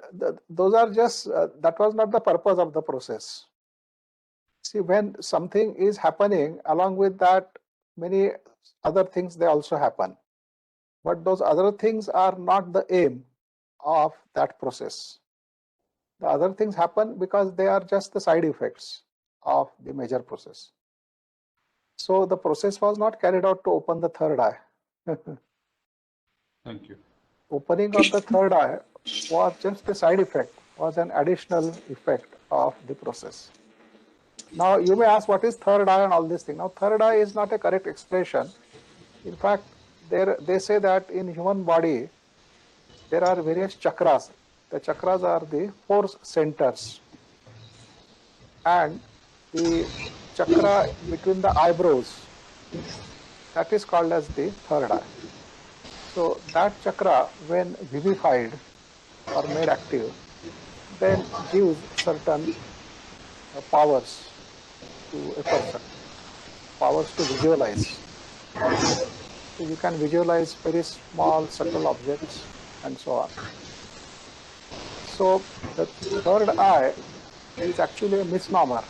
those are just, that was not the purpose of the process. See, when something is happening, along with that, many other things, they also happen. But those other things are not the aim of that process. The other things happen because they are just the side effects of the major process. So the process was not carried out to open the third eye. Thank you. Opening of the third eye was just a side effect, was an additional effect of the process. Now you may ask, what is third eye and all this thing? Now third eye is not a correct expression. In fact, they say that in human body there are various chakras. The chakras are the force centers, and the chakra between the eyebrows, that is called as the third eye. So that chakra, when vivified or made active, then gives certain powers to a person, powers to visualize. So you can visualize very small, subtle objects and so on. So the third eye is actually a misnomer.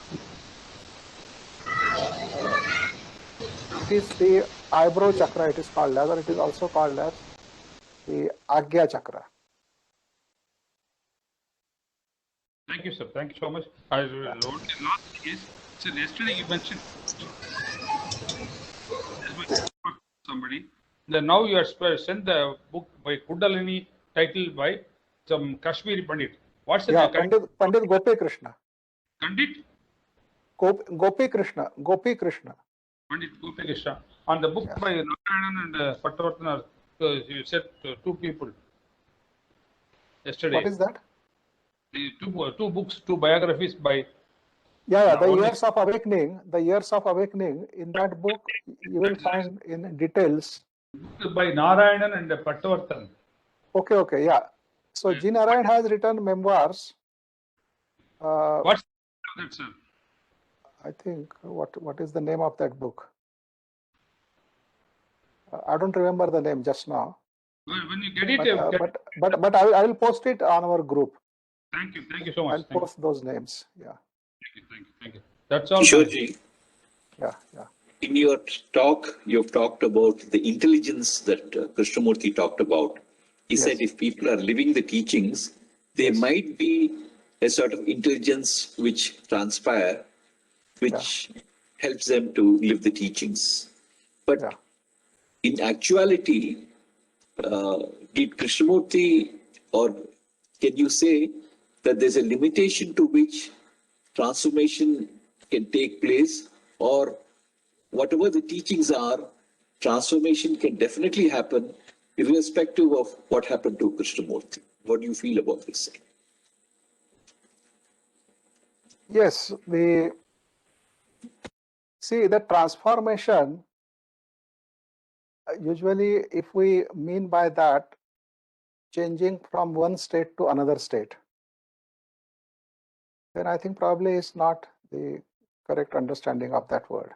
It is the eyebrow chakra, it is called as, or it is also called as the Agya chakra. Thank you, sir. Thank you so much. I wrote the last thing is, so yesterday you mentioned somebody. Then now you are sent the book by Kundalini titled by some Kashmiri Pandit. What's the Yeah, name? Pandit Gopi Krishna. Pandit? Gopi Krishna. Pandit Gopi Krishna. On the book by Narayanan and Pattavarthan, you said two people yesterday. What is that? The two books, two biographies by. Yeah, the Years of Awakening. The Years of Awakening. In that book, you will find in details. By Narayanan and Pattavarthan. Okay, yeah. So G. Narayan has written memoirs. What's that, sir? I think what is the name of that book? I don't remember the name just now. When you get it, but I will post it on our group. Thank you so much. I'll post those names. Yeah. Thank you. That's all. Kishorji, Yeah. in your talk, you've talked about the intelligence that Krishnamurti talked about. He said if people are living the teachings, there might be a sort of intelligence which transpire, which helps them to live the teachings. But in actuality, did Krishnamurti, or can you say that there's a limitation to which transformation can take place, or whatever the teachings are, transformation can definitely happen irrespective of what happened to Krishnamurti? What do you feel about this? Yes, the transformation, usually if we mean by that changing from one state to another state, then I think probably is not the correct understanding of that word.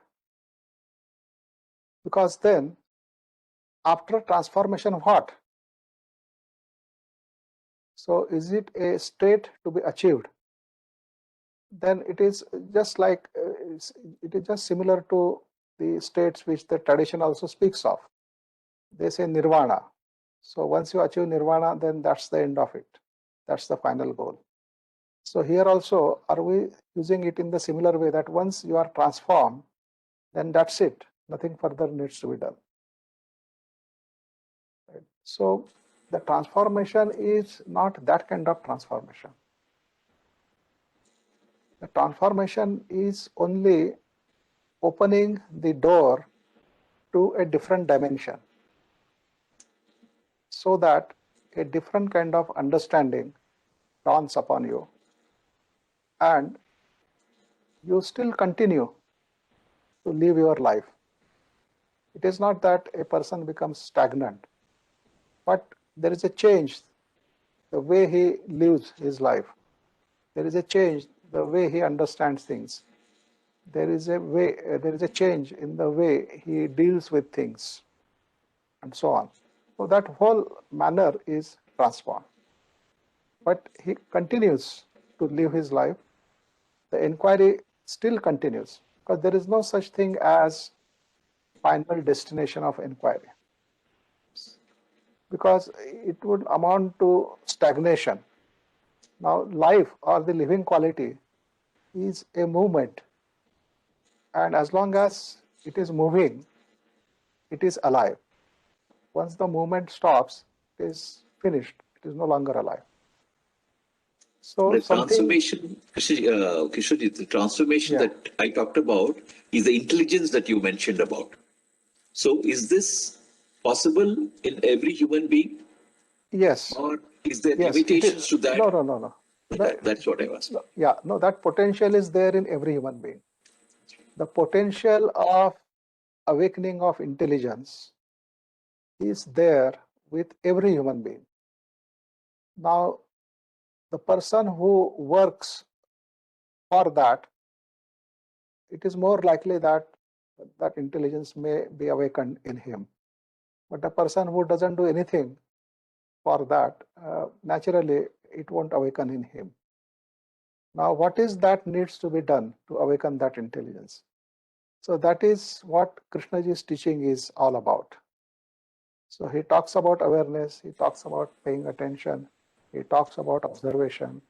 Because then, after transformation, what? So is it a state to be achieved? Then it is just like, it is just similar to the states which the tradition also speaks of. They say nirvana. So once you achieve nirvana, then that's the end of it. That's the final goal. So here also, are we using it in the similar way that once you are transformed, then that's it. Nothing further needs to be done. Right? So the transformation is not that kind of transformation. The transformation is only opening the door to a different dimension, so that a different kind of understanding dawns upon you, and you still continue to live your life. It is not that a person becomes stagnant, but there is a change the way he lives his life. There is a change the way he understands things. There is a change in the way he deals with things, and so on. So that whole manner is transformed. But he continues to live his life. The inquiry still continues, because there is no such thing as final destination of inquiry, because it would amount to stagnation. Now, life or the living quality is a movement, and as long as it is moving, it is alive. Once the movement stops, it is finished. It is no longer alive. So the transformation, Kishore, the transformation that I talked about is the intelligence that you mentioned about. So is this possible in every human being? Yes. Or is there limitations to that? No. That's what I was. Yeah, no, that potential is there in every human being. The potential of awakening of intelligence is there with every human being. Now, the person who works for that, it is more likely that that intelligence may be awakened in him. But the person who doesn't do anything for that, naturally, it won't awaken in him. Now, what is that needs to be done to awaken that intelligence? So that is what Krishnaji's teaching is all about. So he talks about awareness, he talks about paying attention, he talks about observation,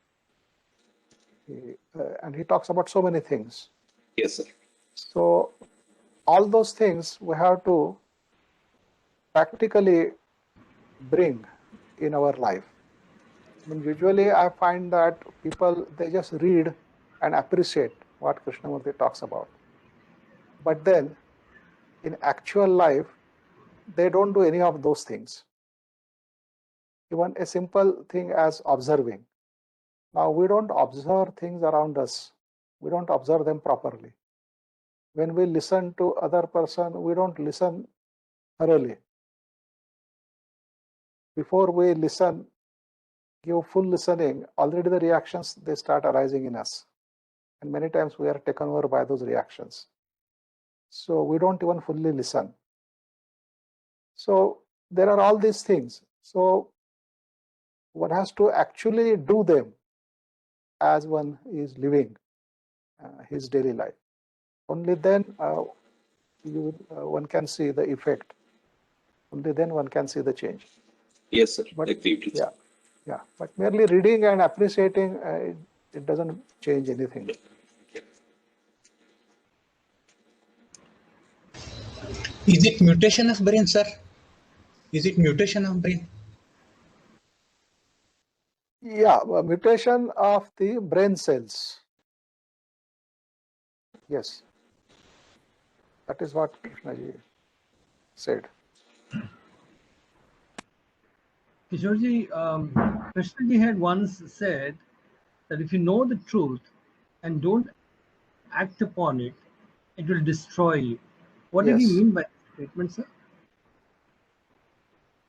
and he talks about so many things. Yes, sir. So all those things we have to practically bring in our life. I mean, usually I find that people, they just read and appreciate what Krishnamurti talks about. But then in actual life, they don't do any of those things. Even a simple thing as observing. Now, we don't observe things around us. We don't observe them properly. When we listen to other person, we don't listen thoroughly. Before we listen, give full listening, already the reactions, they start arising in us. And many times we are taken over by those reactions. So we don't even fully listen. So there are all these things. So one has to actually do them as one is living his daily life. Only then one can see the effect. Only then one can see the change. Yes, sir. But, agreed. Yeah. But merely reading and appreciating, it doesn't change anything. Is it mutation of brain, sir? Is it mutation of brain? Yeah, mutation of the brain cells. Yes. That is what Krishnaji said. Kishoreji, Krishnaji had once said that if you know the truth and don't act upon it, it will destroy you. What did he mean by that statement, sir?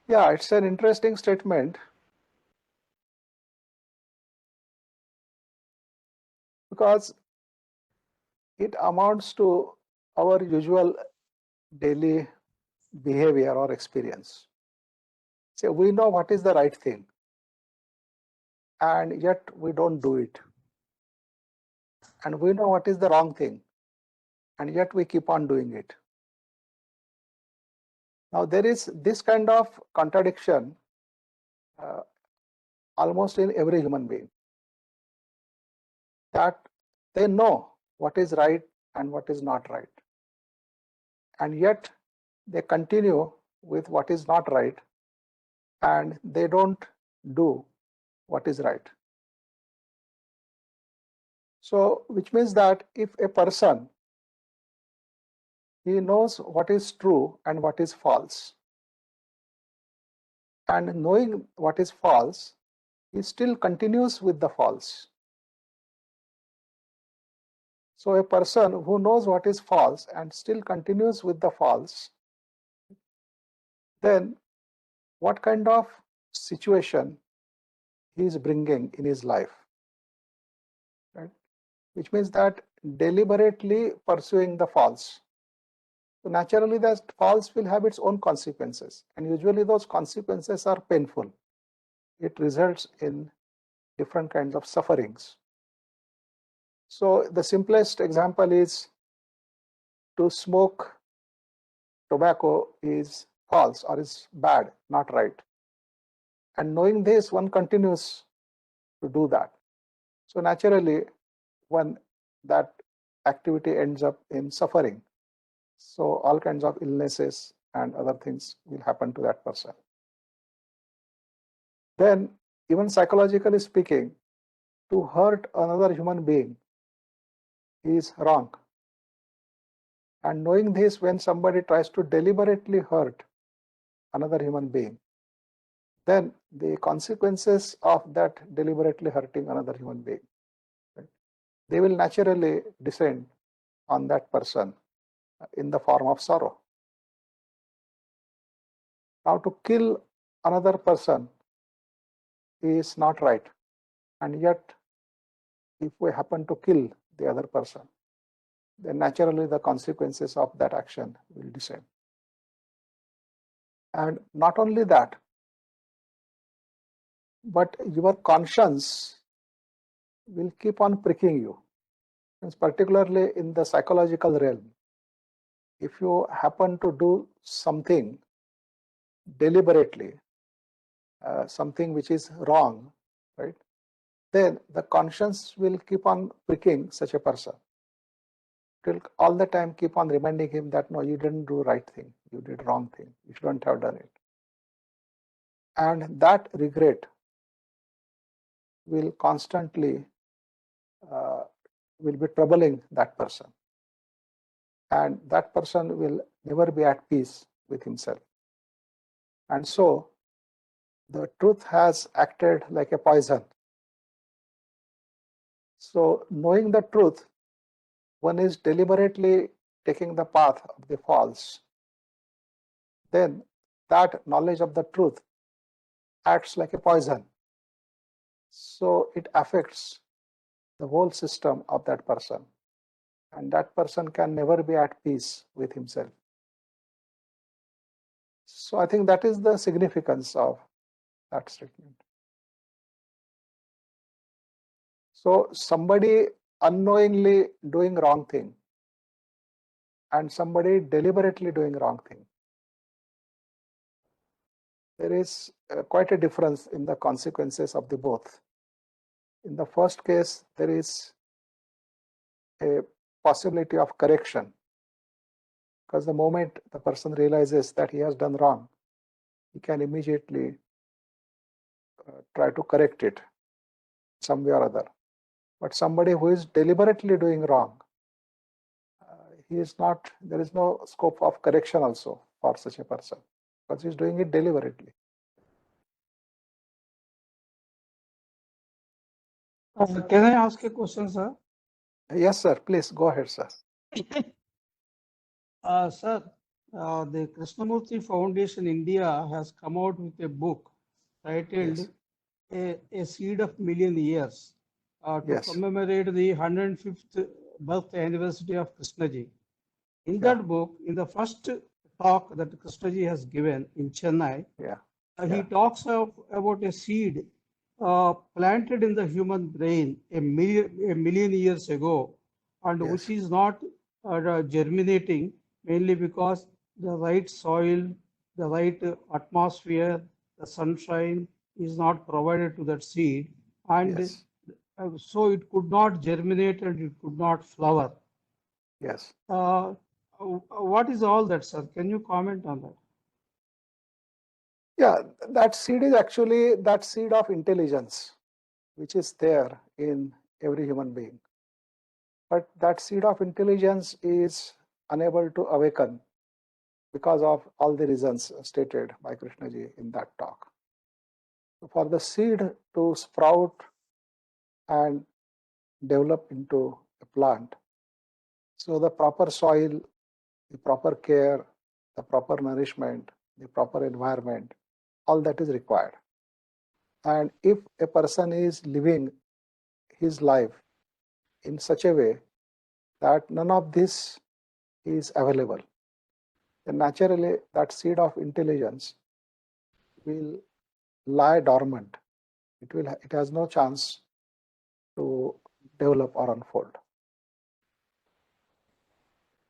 Yeah, it's an interesting statement. Because it amounts to our usual daily behavior or experience. So we know what is the right thing, and yet we don't do it. And we know what is the wrong thing, and yet we keep on doing it. Now there is this kind of contradiction almost in every human being, that they know what is right and what is not right, and yet they continue with what is not right, and they don't do what is right. So which means that if a person, he knows what is true and what is false, and knowing what is false, he still continues with the false. So a person who knows what is false and still continues with the false, then what kind of situation he is bringing in his life, right? Which means that deliberately pursuing the false. So naturally that false will have its own consequences, and usually those consequences are painful. It results in different kinds of sufferings. So the simplest example is, to smoke tobacco is false or is bad, not right. And knowing this, one continues to do that. So naturally, when that activity ends up in suffering, so all kinds of illnesses and other things will happen to that person. Then, even psychologically speaking, to hurt another human being is wrong. And knowing this, when somebody tries to deliberately hurt another human being, then the consequences of that deliberately hurting another human being, right, they will naturally descend on that person in the form of sorrow. Now, to kill another person is not right, and yet if we happen to kill the other person, then naturally the consequences of that action will descend. And not only that, but your conscience will keep on pricking you. And particularly in the psychological realm, if you happen to do something deliberately, something which is wrong, right, then the conscience will keep on pricking such a person. It will all the time keep on reminding him that no, you didn't do right thing, you did wrong thing, you shouldn't have done it. And that regret will constantly will be troubling that person, and that person will never be at peace with himself. And so the truth has acted like a poison. So knowing the truth, one is deliberately taking the path of the false. Then that knowledge of the truth acts like a poison. So it affects the whole system of that person, and that person can never be at peace with himself. So I think that is the significance of that statement. So somebody unknowingly doing wrong thing and somebody deliberately doing wrong thing, there is quite a difference in the consequences of the both. In the first case, there is a possibility of correction, because the moment the person realizes that he has done wrong, he can immediately try to correct it some way or other. But somebody who is deliberately doing wrong, he is not, there is no scope of correction also for such a person, because he is doing it deliberately. Can I ask a question, sir? Yes, sir. Please go ahead, sir. Sir, the Krishnamurti Foundation India has come out with a book titled Yes. A Seed of Million Years. to Yes. commemorate the 105th birth anniversary of Krishnaji. In Yeah. that book, in the first talk that Krishnaji has given in Chennai, Yeah. he Yeah. talks about a seed planted in the human brain a million years ago, and Yes. which is not germinating, mainly because the right soil, the right atmosphere, the sunshine is not provided to that seed, and Yes. so it could not germinate and it could not flower. Yes. What is all that, sir? Can you comment on that? Yeah, that seed is actually that seed of intelligence, which is there in every human being. But that seed of intelligence is unable to awaken because of all the reasons stated by Krishnaji in that talk. So for the seed to sprout and develop into a plant, so the proper soil, the proper care, the proper nourishment, the proper environment, all that is required. And if a person is living his life in such a way that none of this is available, then naturally that seed of intelligence will lie dormant. It has no chance to develop or unfold.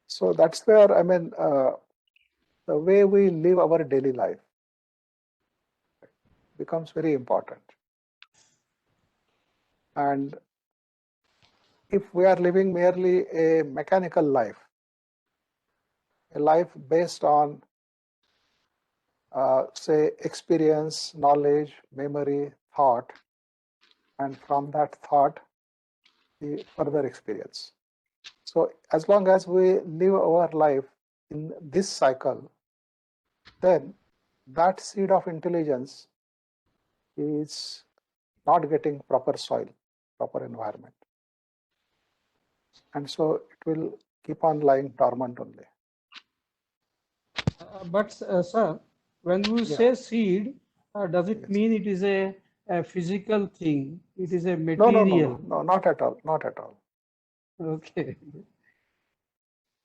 So that's where, the way we live our daily life becomes very important. And if we are living merely a mechanical life, a life based on, say, experience, knowledge, memory, thought, and from that thought, the further experience. So as long as we live our life in this cycle, then that seed of intelligence is not getting proper soil, proper environment. And so it will keep on lying dormant only. But sir, when you Yeah. say seed, does it Yes. mean it is a physical thing? It is a No, material? not at all, not at all. Okay.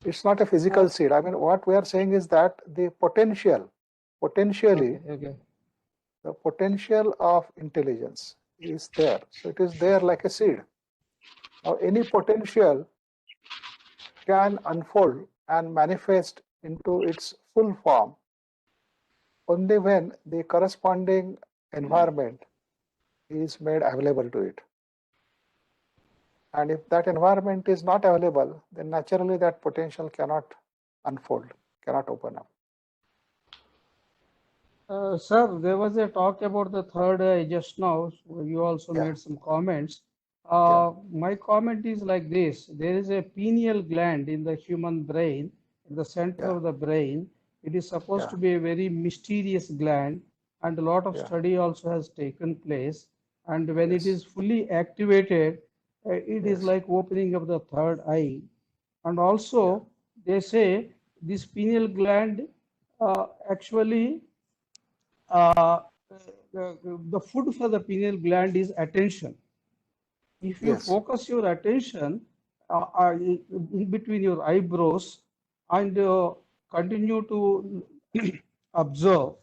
It's not a physical seed. I mean, what we are saying is that the potentially, Okay. the potential of intelligence is there. So it is there like a seed. Now, any potential can unfold and manifest into its full form only when the corresponding environment is made available to it. And if that environment is not available, then naturally that potential cannot unfold, cannot open up. Sir, there was a talk about the third eye just now. So you also Yeah. made some comments. Yeah. My comment is like this. There is a pineal gland in the human brain, in the center Yeah. of the brain. It is supposed Yeah. to be a very mysterious gland, and a lot of Yeah. study also has taken place. And when it Yes. is fully activated, it is Yes. like opening of the third eye. And also, they say this pineal gland actually the food for the pineal gland is attention. If you Yes. focus your attention in between your eyebrows and continue to observe,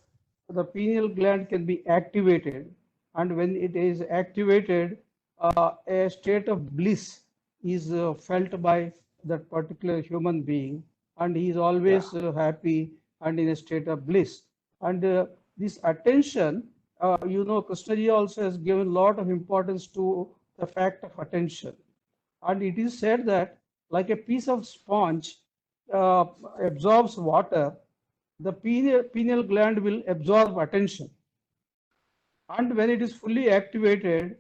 the pineal gland can be activated. And when it is activated, a state of bliss is felt by that particular human being, and he is always happy and in a state of bliss. And this attention, Krishnaji also has given a lot of importance to the fact of attention. And it is said that like a piece of sponge uh, absorbs water, the pineal gland will absorb attention. And when it is fully activated,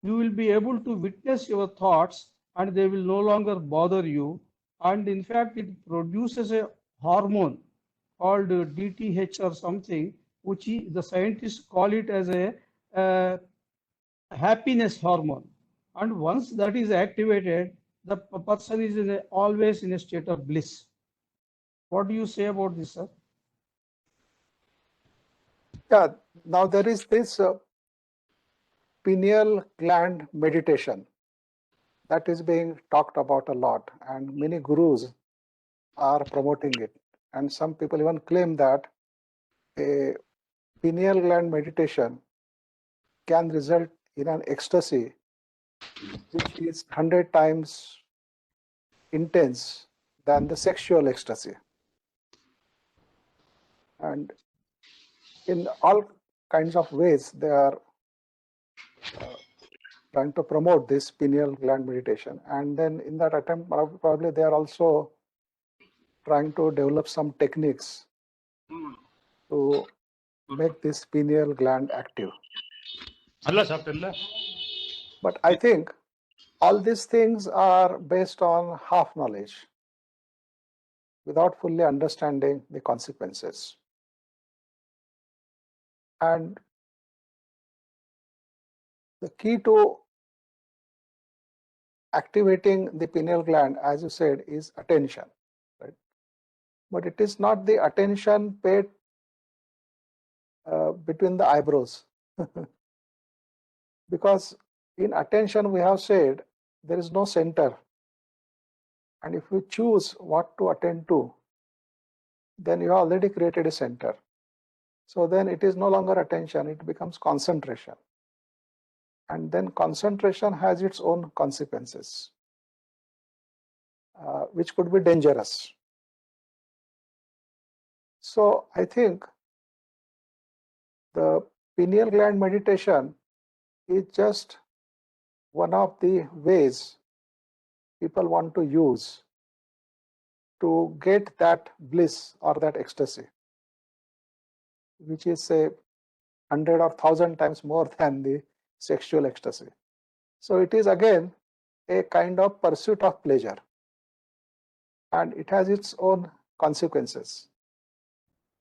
you will be able to witness your thoughts and they will no longer bother you. And in fact, it produces a hormone called DTH or something, which the scientists call it as a happiness hormone. And once that is activated, the person is always in a state of bliss. What do you say about this, sir? Yeah. Now there is this pineal gland meditation that is being talked about a lot, and many gurus are promoting it. And some people even claim that a pineal gland meditation can result in an ecstasy which is 100 times intense than the sexual ecstasy. And in all kinds of ways, they are trying to promote this pineal gland meditation. And then in that attempt, probably they are also trying to develop some techniques to make this pineal gland active. But I think all these things are based on half knowledge, without fully understanding the consequences. And the key to activating the pineal gland, as you said, is attention, right? But it is not the attention paid between the eyebrows. Because in attention, we have said there is no center. And if you choose what to attend to, then you have already created a center. So then it is no longer attention, it becomes concentration. And then concentration has its own consequences, which could be dangerous. So I think the pineal gland meditation is just one of the ways people want to use to get that bliss or that ecstasy, which is say 100 or 1,000 times more than the sexual ecstasy. So it is again a kind of pursuit of pleasure, and it has its own consequences.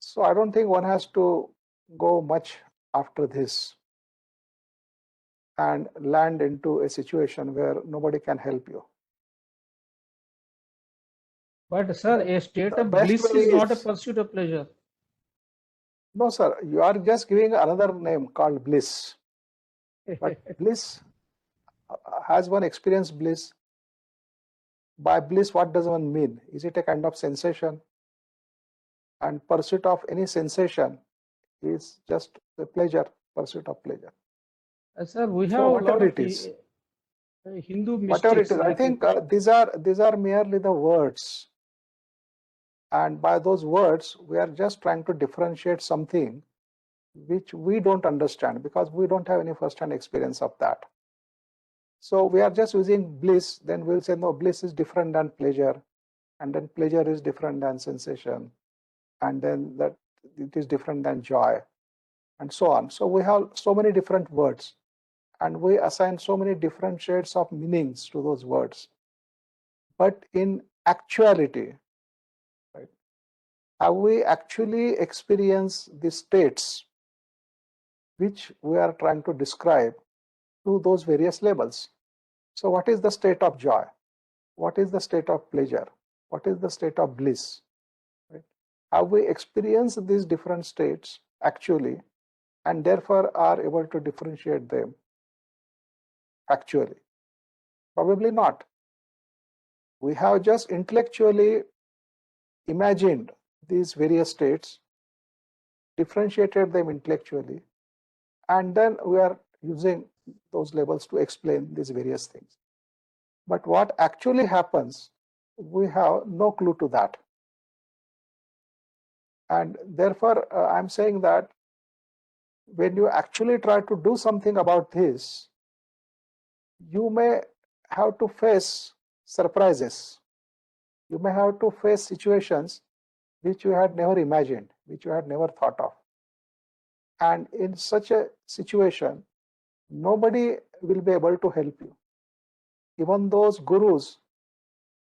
So I don't think one has to go much after this and land into a situation where nobody can help you. But sir, a state The of best bliss way is not a is- pursuit of pleasure. No, sir, you are just giving another name called bliss. But bliss has one experienced bliss. By bliss, what does one mean? Is it a kind of sensation? And pursuit of any sensation is just a pleasure, pursuit of pleasure. Sir, we have So a lot whatever of it is, Hindu whatever it mystics. is, I think these are merely the words. And by those words, we are just trying to differentiate something which we don't understand because we don't have any first-hand experience of that. So we are just using bliss, then we'll say, no, bliss is different than pleasure, and then pleasure is different than sensation, and then that it is different than joy, and so on. So we have so many different words, and we assign so many different shades of meanings to those words. But in actuality, right, have we actually experienced the states which we are trying to describe through those various labels? So what is the state of joy? What is the state of pleasure? What is the state of bliss? Right? Have we experienced these different states actually, and therefore are able to differentiate them actually? Probably not. We have just intellectually imagined these various states, differentiated them intellectually, and then we are using those labels to explain these various things. But what actually happens, we have no clue to that. And therefore, I'm saying that when you actually try to do something about this, you may have to face surprises. You may have to face situations which you had never imagined, which you had never thought of. And in such a situation, nobody will be able to help you. Even those gurus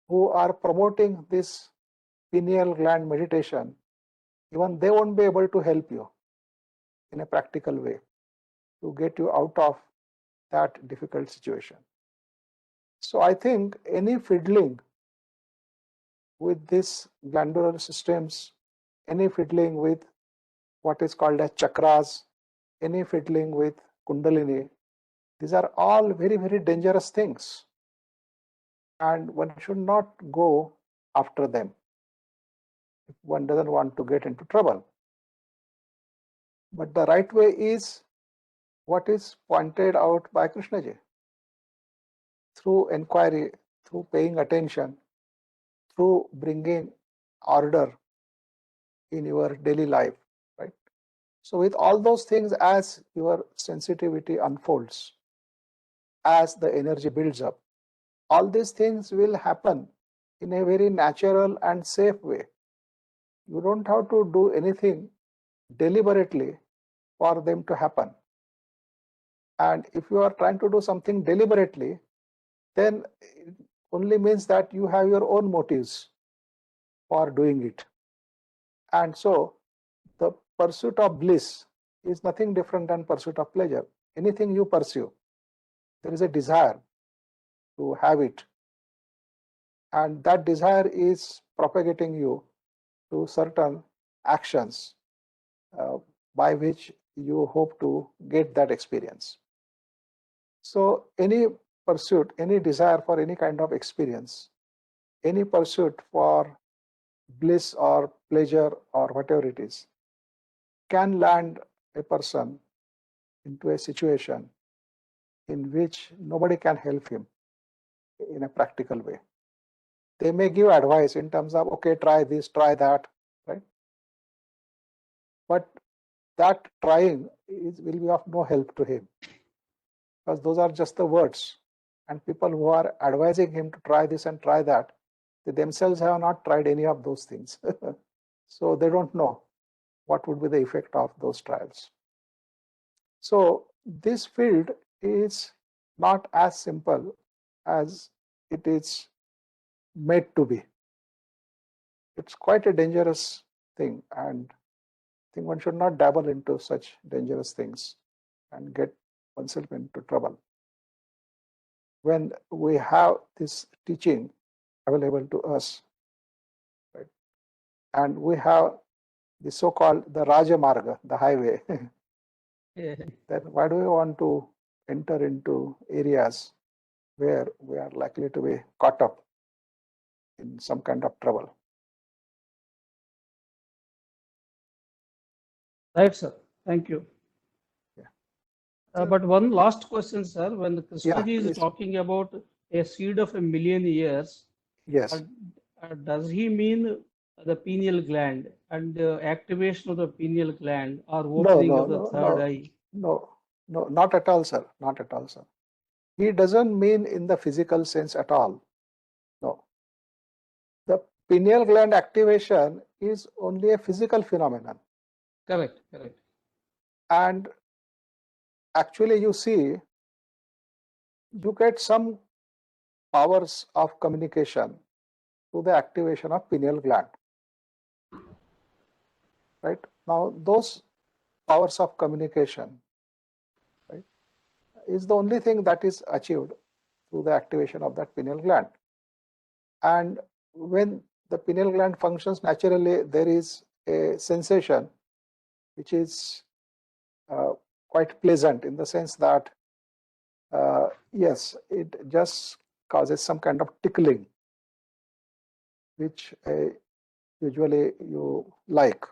who are promoting this pineal gland meditation, even they won't be able to help you in a practical way to get you out of that difficult situation. So I think any fiddling with these glandular systems, any fiddling with what is called as chakras, any fiddling with Kundalini, These are all very, very dangerous things, and one should not go after them if one doesn't want to get into trouble. But the right way is what is pointed out by Krishnaji. Through inquiry, through paying attention, through bringing order in your daily life, right? So with all those things, as your sensitivity unfolds, as the energy builds up, all these things will happen in a very natural and safe way. You don't have to do anything deliberately for them to happen. And if you are trying to do something deliberately, then it only means that you have your own motives for doing it. And so the pursuit of bliss is nothing different than pursuit of pleasure. Anything you pursue, there is a desire to have it, and that desire is propagating you to certain actions by which you hope to get that experience. So any pursuit, any desire for any kind of experience, any pursuit for bliss or pleasure or whatever it is, can land a person into a situation in which nobody can help him in a practical way. They may give advice in terms of, okay, try this, try that, right? But that trying will be of no help to him, because those are just the words. And people who are advising him to try this and try that, they themselves have not tried any of those things. So they don't know what would be the effect of those trials. So this field is not as simple as it is made to be. It's quite a dangerous thing, and I think one should not dabble into such dangerous things and get oneself into trouble. When we have this teaching available to us, right, and we have the so-called the Raja Marga, the highway, then why do we want to enter into areas where we are likely to be caught up in some kind of trouble? Right, sir. Thank you. Yeah. But one last question, sir. When Krishnaji Yeah, is please. talking about a seed of 1,000,000 years, Yes. does he mean the pineal gland and the activation of the pineal gland or opening of the third eye? No, not at all, sir. Not at all, sir. He doesn't mean in the physical sense at all. No. The pineal gland activation is only a physical phenomenon. Correct, correct. And actually, you see, you get some powers of communication through the activation of pineal gland. Right? Now, those powers of communication, right, is the only thing that is achieved through the activation of that pineal gland. And when the pineal gland functions naturally, there is a sensation which is quite pleasant, in the sense that yes, it just causes some kind of tickling, which usually you like.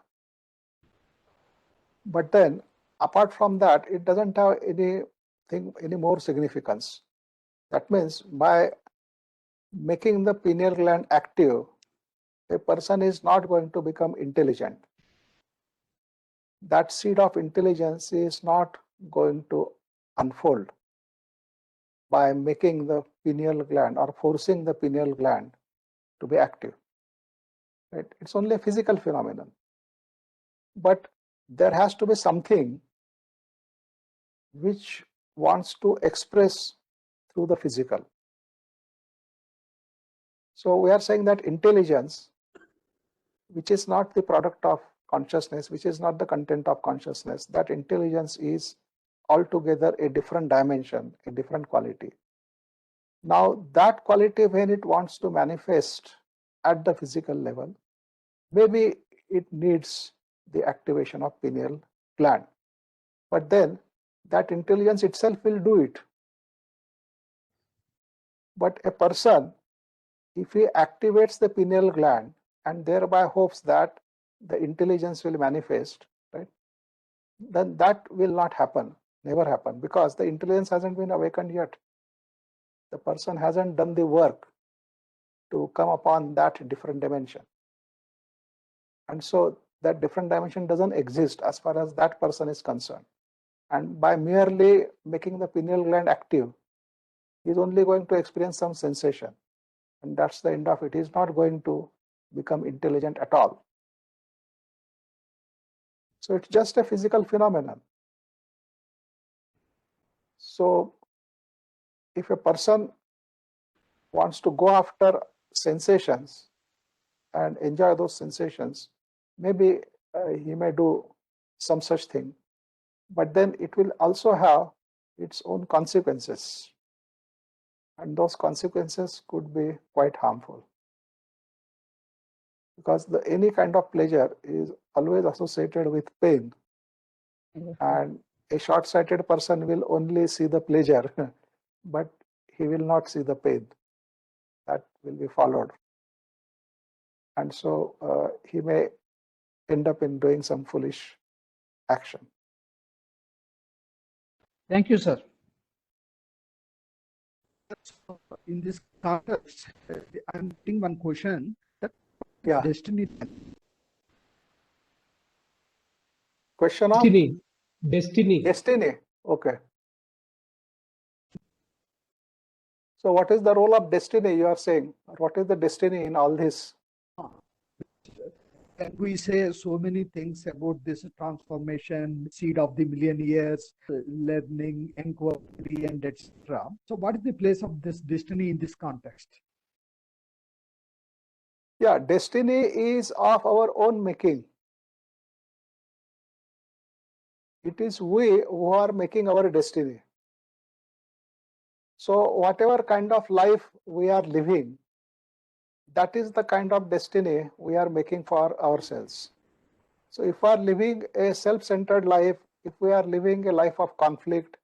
But then apart from that, it doesn't have any more significance. That means by making the pineal gland active, a person is not going to become intelligent. That seed of intelligence is not going to unfold by making the pineal gland or forcing the pineal gland to be active. Right? It's only a physical phenomenon. But there has to be something which wants to express through the physical. So we are saying that intelligence, which is not the product of consciousness, which is not the content of consciousness, that intelligence is altogether a different dimension, a different quality. Now, that quality, when it wants to manifest at the physical level, maybe it needs the activation of pineal gland. But then that intelligence itself will do it. But a person, if he activates the pineal gland and thereby hopes that the intelligence will manifest, right, then that will not happen, never happen, because the intelligence hasn't been awakened yet. The person hasn't done the work to come upon that different dimension. And so that different dimension doesn't exist as far as that person is concerned. And by merely making the pineal gland active, he is only going to experience some sensation. And that's the end of it. He is not going to become intelligent at all. So it's just a physical phenomenon. So if a person wants to go after sensations and enjoy those sensations, maybe he may do some such thing, but then it will also have its own consequences, and those consequences could be quite harmful, because any kind of pleasure is always associated with pain, and a short-sighted person will only see the pleasure but he will not see the pain that will be followed, and so he may end up in doing some foolish action. Thank you, sir. In this context, I'm asking one question. That Yeah. destiny. Question of destiny. Okay. So what is the role of destiny, you are saying? Or what is the destiny in all this? And we say so many things about this transformation, seed of the million years, learning, inquiry, and etc. So what is the place of this destiny in this context? Yeah, destiny is of our own making. It is we who are making our destiny. So whatever kind of life we are living, that is the kind of destiny we are making for ourselves. So if we are living a self-centered life, if we are living a life of conflict,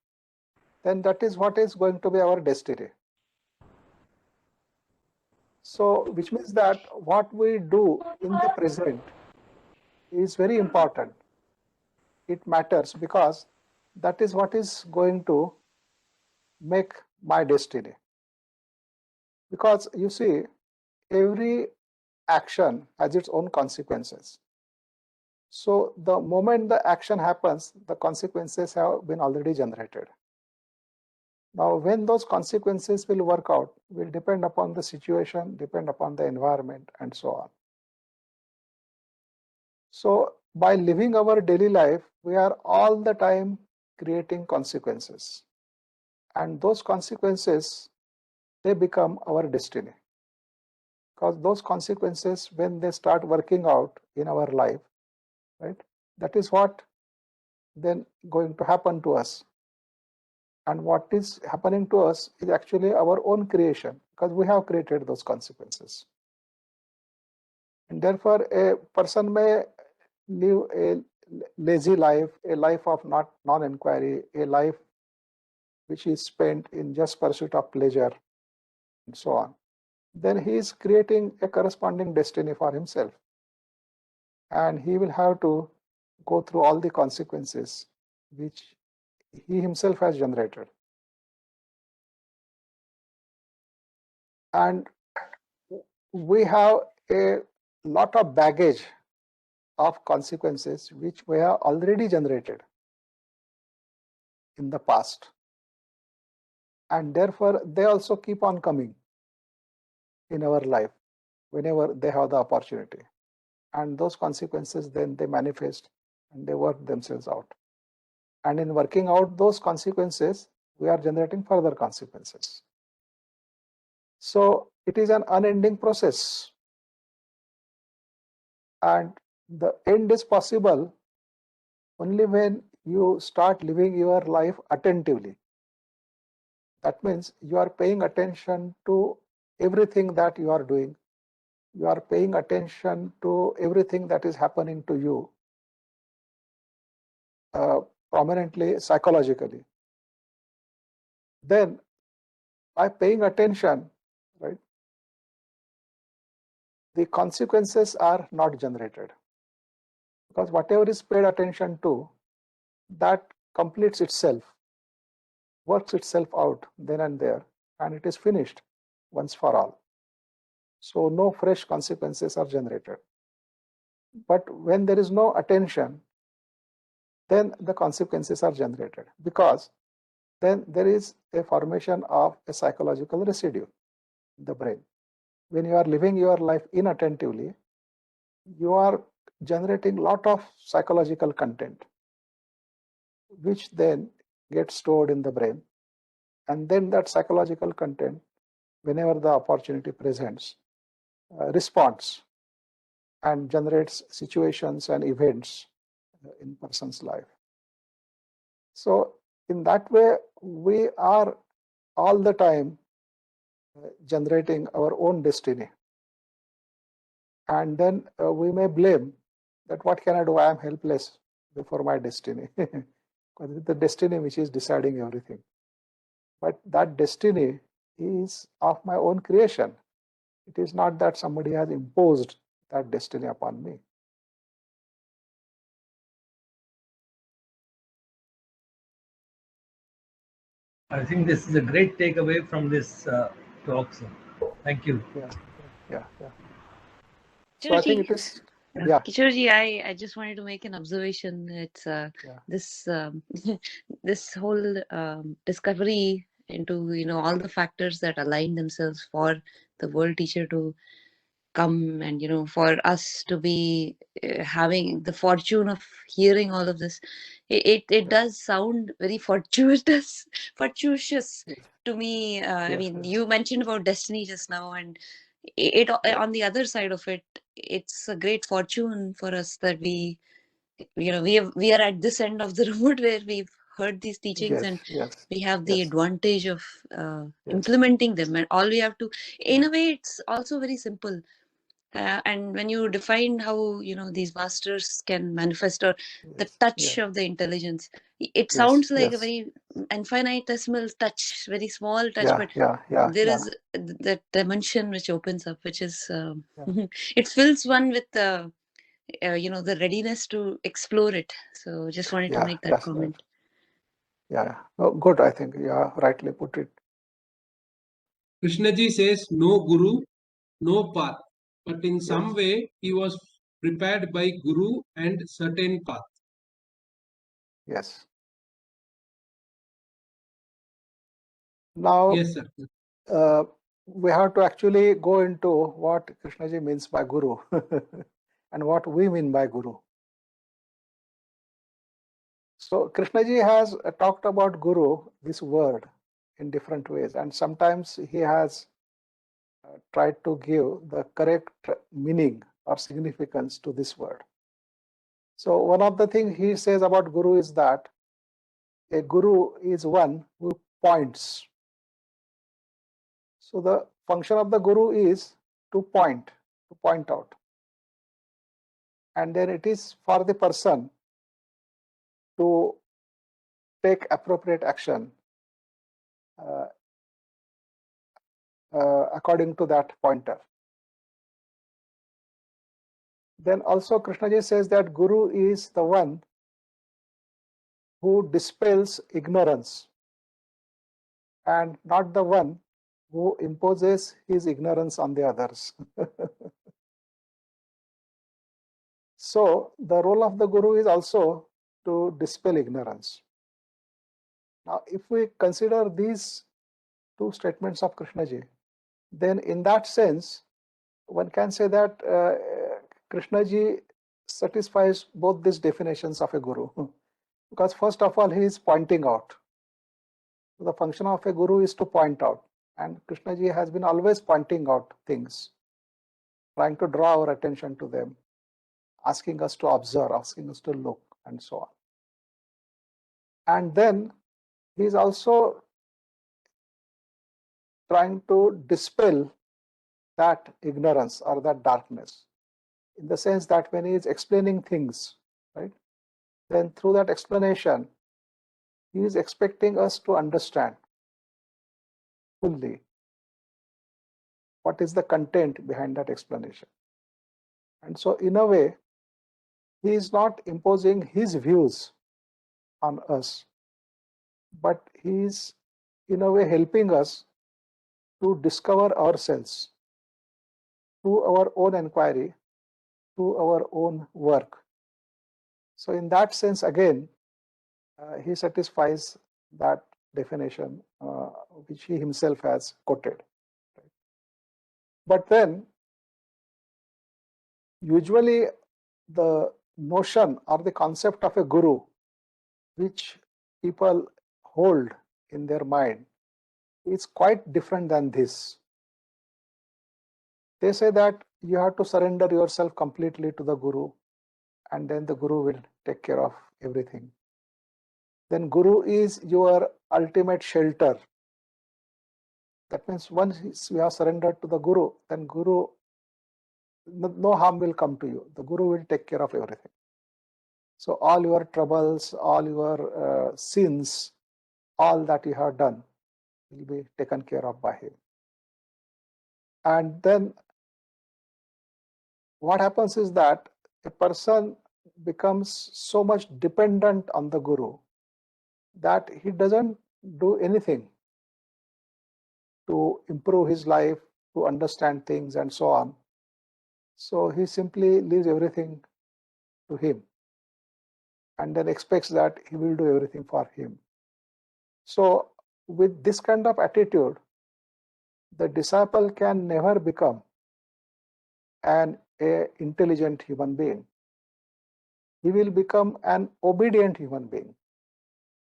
then that is what is going to be our destiny. So which means that what we do in the present is very important. It matters because that is what is going to make my destiny. Because you see, every action has its own consequences. So the moment the action happens, the consequences have been already generated. Now, when those consequences will work out will depend upon the situation, depend upon the environment, and so on. So by living our daily life, we are all the time creating consequences. And those consequences, they become our destiny. Because those consequences, when they start working out in our life, right, that is what then going to happen to us. And what is happening to us is actually our own creation, because we have created those consequences. And therefore, a person may live a lazy life, a life of non-inquiry, a life which is spent in just pursuit of pleasure, and so on. Then he is creating a corresponding destiny for himself. And he will have to go through all the consequences which he himself has generated. And we have a lot of baggage of consequences which we have already generated in the past. And therefore, they also keep on coming in our life whenever they have the opportunity. And those consequences, then they manifest and they work themselves out. And in working out those consequences, we are generating further consequences. So it is an unending process. And the end is possible only when you start living your life attentively. That means you are paying attention to everything that you are doing. You are paying attention to everything that is happening to you, prominently psychologically. Then by paying attention, right, the consequences are not generated. Because whatever is paid attention to, that completes itself, works itself out then and there, and it is finished once for all. So no fresh consequences are generated. But when there is no attention, then the consequences are generated, because then there is a formation of a psychological residue in the brain. When you are living your life inattentively, you are generating a lot of psychological content, which then gets stored in the brain. And then that psychological content, whenever the opportunity presents, responds and generates situations and events in person's life. So in that way, we are all the time generating our own destiny. And then we may blame that what can I do? I am helpless before my destiny. Because it's the destiny which is deciding everything. But that destiny is of my own creation. It is not that somebody has imposed that destiny upon me. I think this is a great takeaway from this talk, sir. Thank you. Yeah. So I think it is, yeah. Kishorji, I just wanted to make an observation. It's this this whole discovery into all the factors that align themselves for the world teacher to come, and for us to be having the fortune of hearing all of this. It does sound very fortuitous to me. I mean, you mentioned about destiny just now, and it on the other side of it, it's a great fortune for us that we are at this end of the road where we've heard these teachings, and we have the advantage of implementing them, and all we have to, in a way, it's also very simple. And when you define how these masters can manifest, or the touch of the intelligence, it sounds like a very infinitesimal touch, very small touch, but there is that dimension which opens up, which is it fills one with the readiness to explore it. So just wanted to make that comment. No, good. I think rightly put it. Krishnaji says no guru, no path, but in some way he was prepared by guru and certain path. Yes. Now, yes, sir. We have to actually go into what Krishnaji means by guru and what we mean by guru. So Krishnaji has talked about guru, this word, in different ways, and sometimes he has tried to give the correct meaning or significance to this word. So one of the things he says about guru is that a guru is one who points. So the function of the guru is to point out. And then it is for the person to take appropriate action according to that pointer. Then also Krishnaji says that guru is the one who dispels ignorance and not the one who imposes his ignorance on the others. So the role of the guru is also to dispel ignorance. Now, if we consider these two statements of Krishnaji, then in that sense, one can say that Krishnaji satisfies both these definitions of a guru. Because first of all, he is pointing out. The function of a guru is to point out. And Krishnaji has been always pointing out things, trying to draw our attention to them, asking us to observe, asking us to look, and so on. And then he is also trying to dispel that ignorance or that darkness, in the sense that when he is explaining things, right, then through that explanation, he is expecting us to understand. fully what is the content behind that explanation. And so in a way, he is not imposing his views on us, but he is in a way helping us to discover ourselves through our own inquiry, through our own work. So in that sense, again, he satisfies that definition which he himself has quoted. But then, usually the notion or the concept of a guru which people hold in their mind is quite different than this. They say that you have to surrender yourself completely to the guru, and then the guru will take care of everything. Then guru is your ultimate shelter. That means once you have surrendered to the guru, then guru, no harm will come to you. The guru will take care of everything. So all your troubles, all your sins, all that you have done will be taken care of by him. And then what happens is that a person becomes so much dependent on the guru that he doesn't do anything to improve his life, to understand things and so on. So he simply leaves everything to him and then expects that he will do everything for him. So with this kind of attitude, the disciple can never become an intelligent human being. He will become an obedient human being.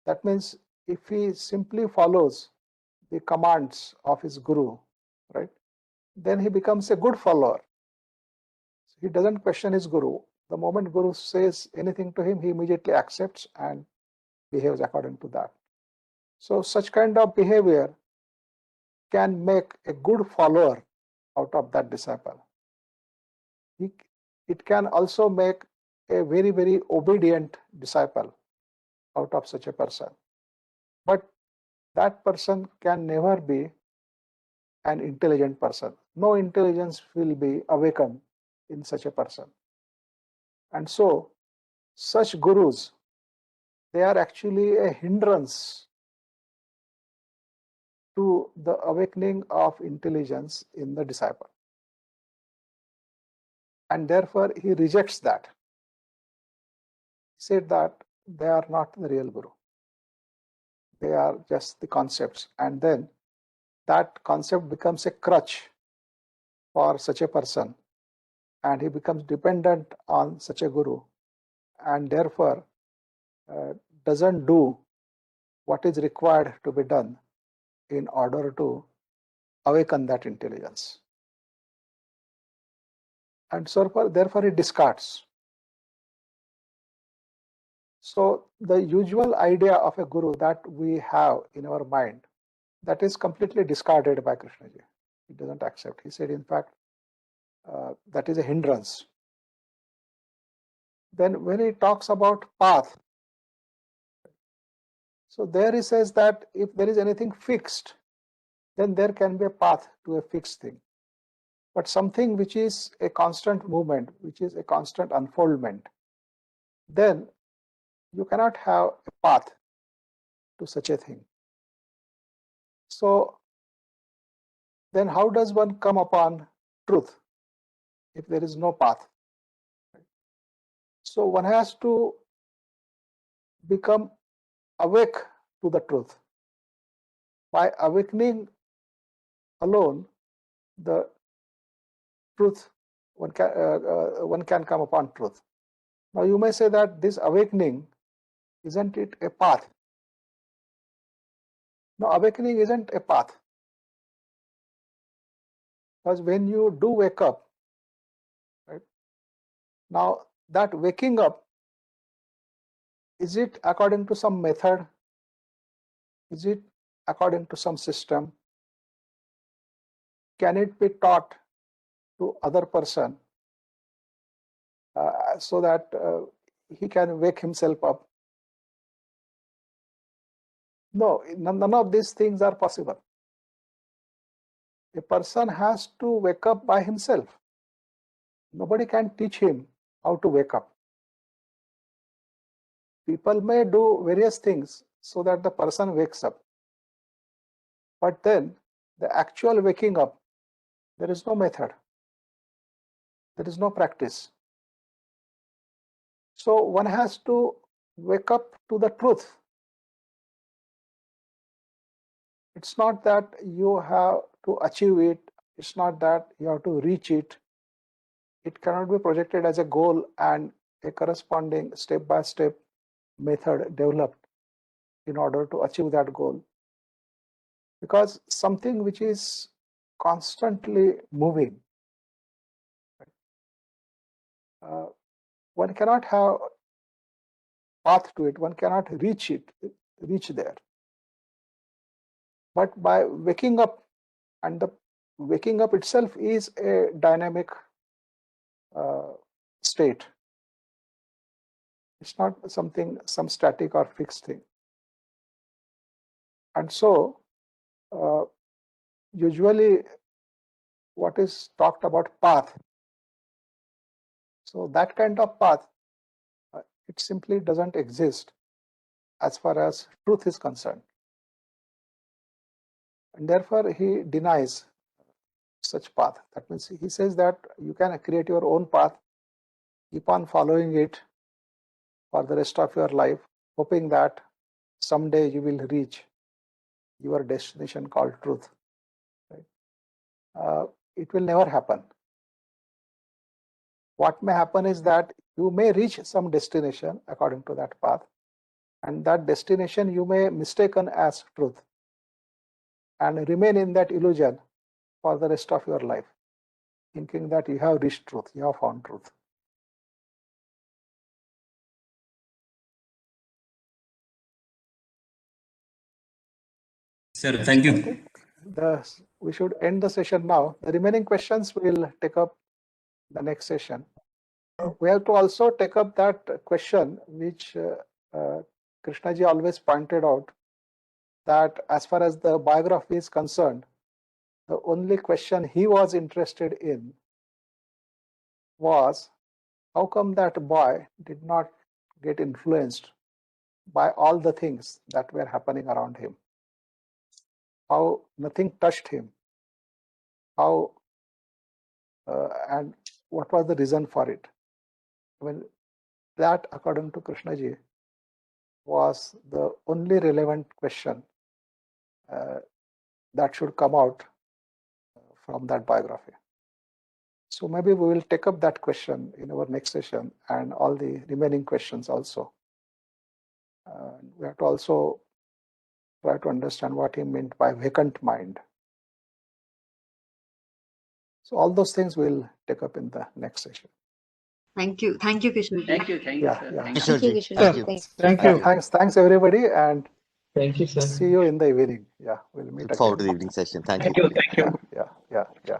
That means if he simply follows the commands of his guru, right, then he becomes a good follower. He doesn't question his guru. The moment guru says anything to him, he immediately accepts and behaves according to that. So such kind of behavior can make a good follower out of that disciple. It can also make a very, very obedient disciple out of such a person. But that person can never be an intelligent person. No intelligence will be awakened in such a person. And so such gurus, they are actually a hindrance to the awakening of intelligence in the disciple. And therefore he rejects that. He said that they are not the real guru. They are just the concepts. And then that concept becomes a crutch for such a person, and he becomes dependent on such a guru, and therefore doesn't do what is required to be done in order to awaken that intelligence. And so therefore he discards. So the usual idea of a guru that we have in our mind, that is completely discarded by Krishnaji. He doesn't accept. He said, in fact, that is a hindrance. Then when he talks about path, so there he says that if there is anything fixed, then there can be a path to a fixed thing. But something which is a constant movement, which is a constant unfoldment, then you cannot have a path to such a thing. So then how does one come upon truth if there is no path? So one has to become awake to the truth. By awakening alone, the truth, one can come upon truth. Now you may say that this awakening, isn't it a path? No, awakening isn't a path. Because when you do wake up, right, now that waking up, is it according to some method? Is it according to some system? Can it be taught to other person so that he can wake himself up? No, none of these things are possible. a person has to wake up by himself. Nobody can teach him how to wake up. People may do various things so that the person wakes up. But then the actual waking up, there is no method. There is no practice. So one has to wake up to the truth. It's not that you have to achieve it. It's not that you have to reach it. It cannot be projected as a goal and a corresponding step-by-step method developed in order to achieve that goal. Because something which is constantly moving, one cannot have path to it, one cannot reach there. But by waking up, and the waking up itself is a dynamic state. It's not some static or fixed thing. And so, usually what is talked about path. So that kind of path, it simply doesn't exist as far as truth is concerned. And therefore, he denies such path. That means he says that you can create your own path, keep on following it for the rest of your life, hoping that someday you will reach your destination called truth. Right? It will never happen. What may happen is that you may reach some destination according to that path, and that destination you may mistaken as truth and remain in that illusion for the rest of your life, thinking that you have reached truth, you have found truth. Sir, thank you. We should end the session now. The remaining questions we'll take up the next session. We have to also take up that question which Krishnaji always pointed out, that as far as the biography is concerned, the only question he was interested in was how come that boy did not get influenced by all the things that were happening around him, how nothing touched him, how and what was the reason for it. I mean, that according to Krishnaji was the only relevant question that should come out from that biography. So maybe we will take up that question in our next session and all the remaining questions also. We have to also try to understand what he meant by vacant mind. So all those things we'll take up in the next session. Thank you, Krishnamurti. Thank you, Yeah, sir. yeah. Thank you. Krishnamurti. Thank you. Thanks everybody, and Thank you, sir. see you in the evening. Yeah, we'll meet Look forward to again. the evening session. Thank you. Thank you. Yeah.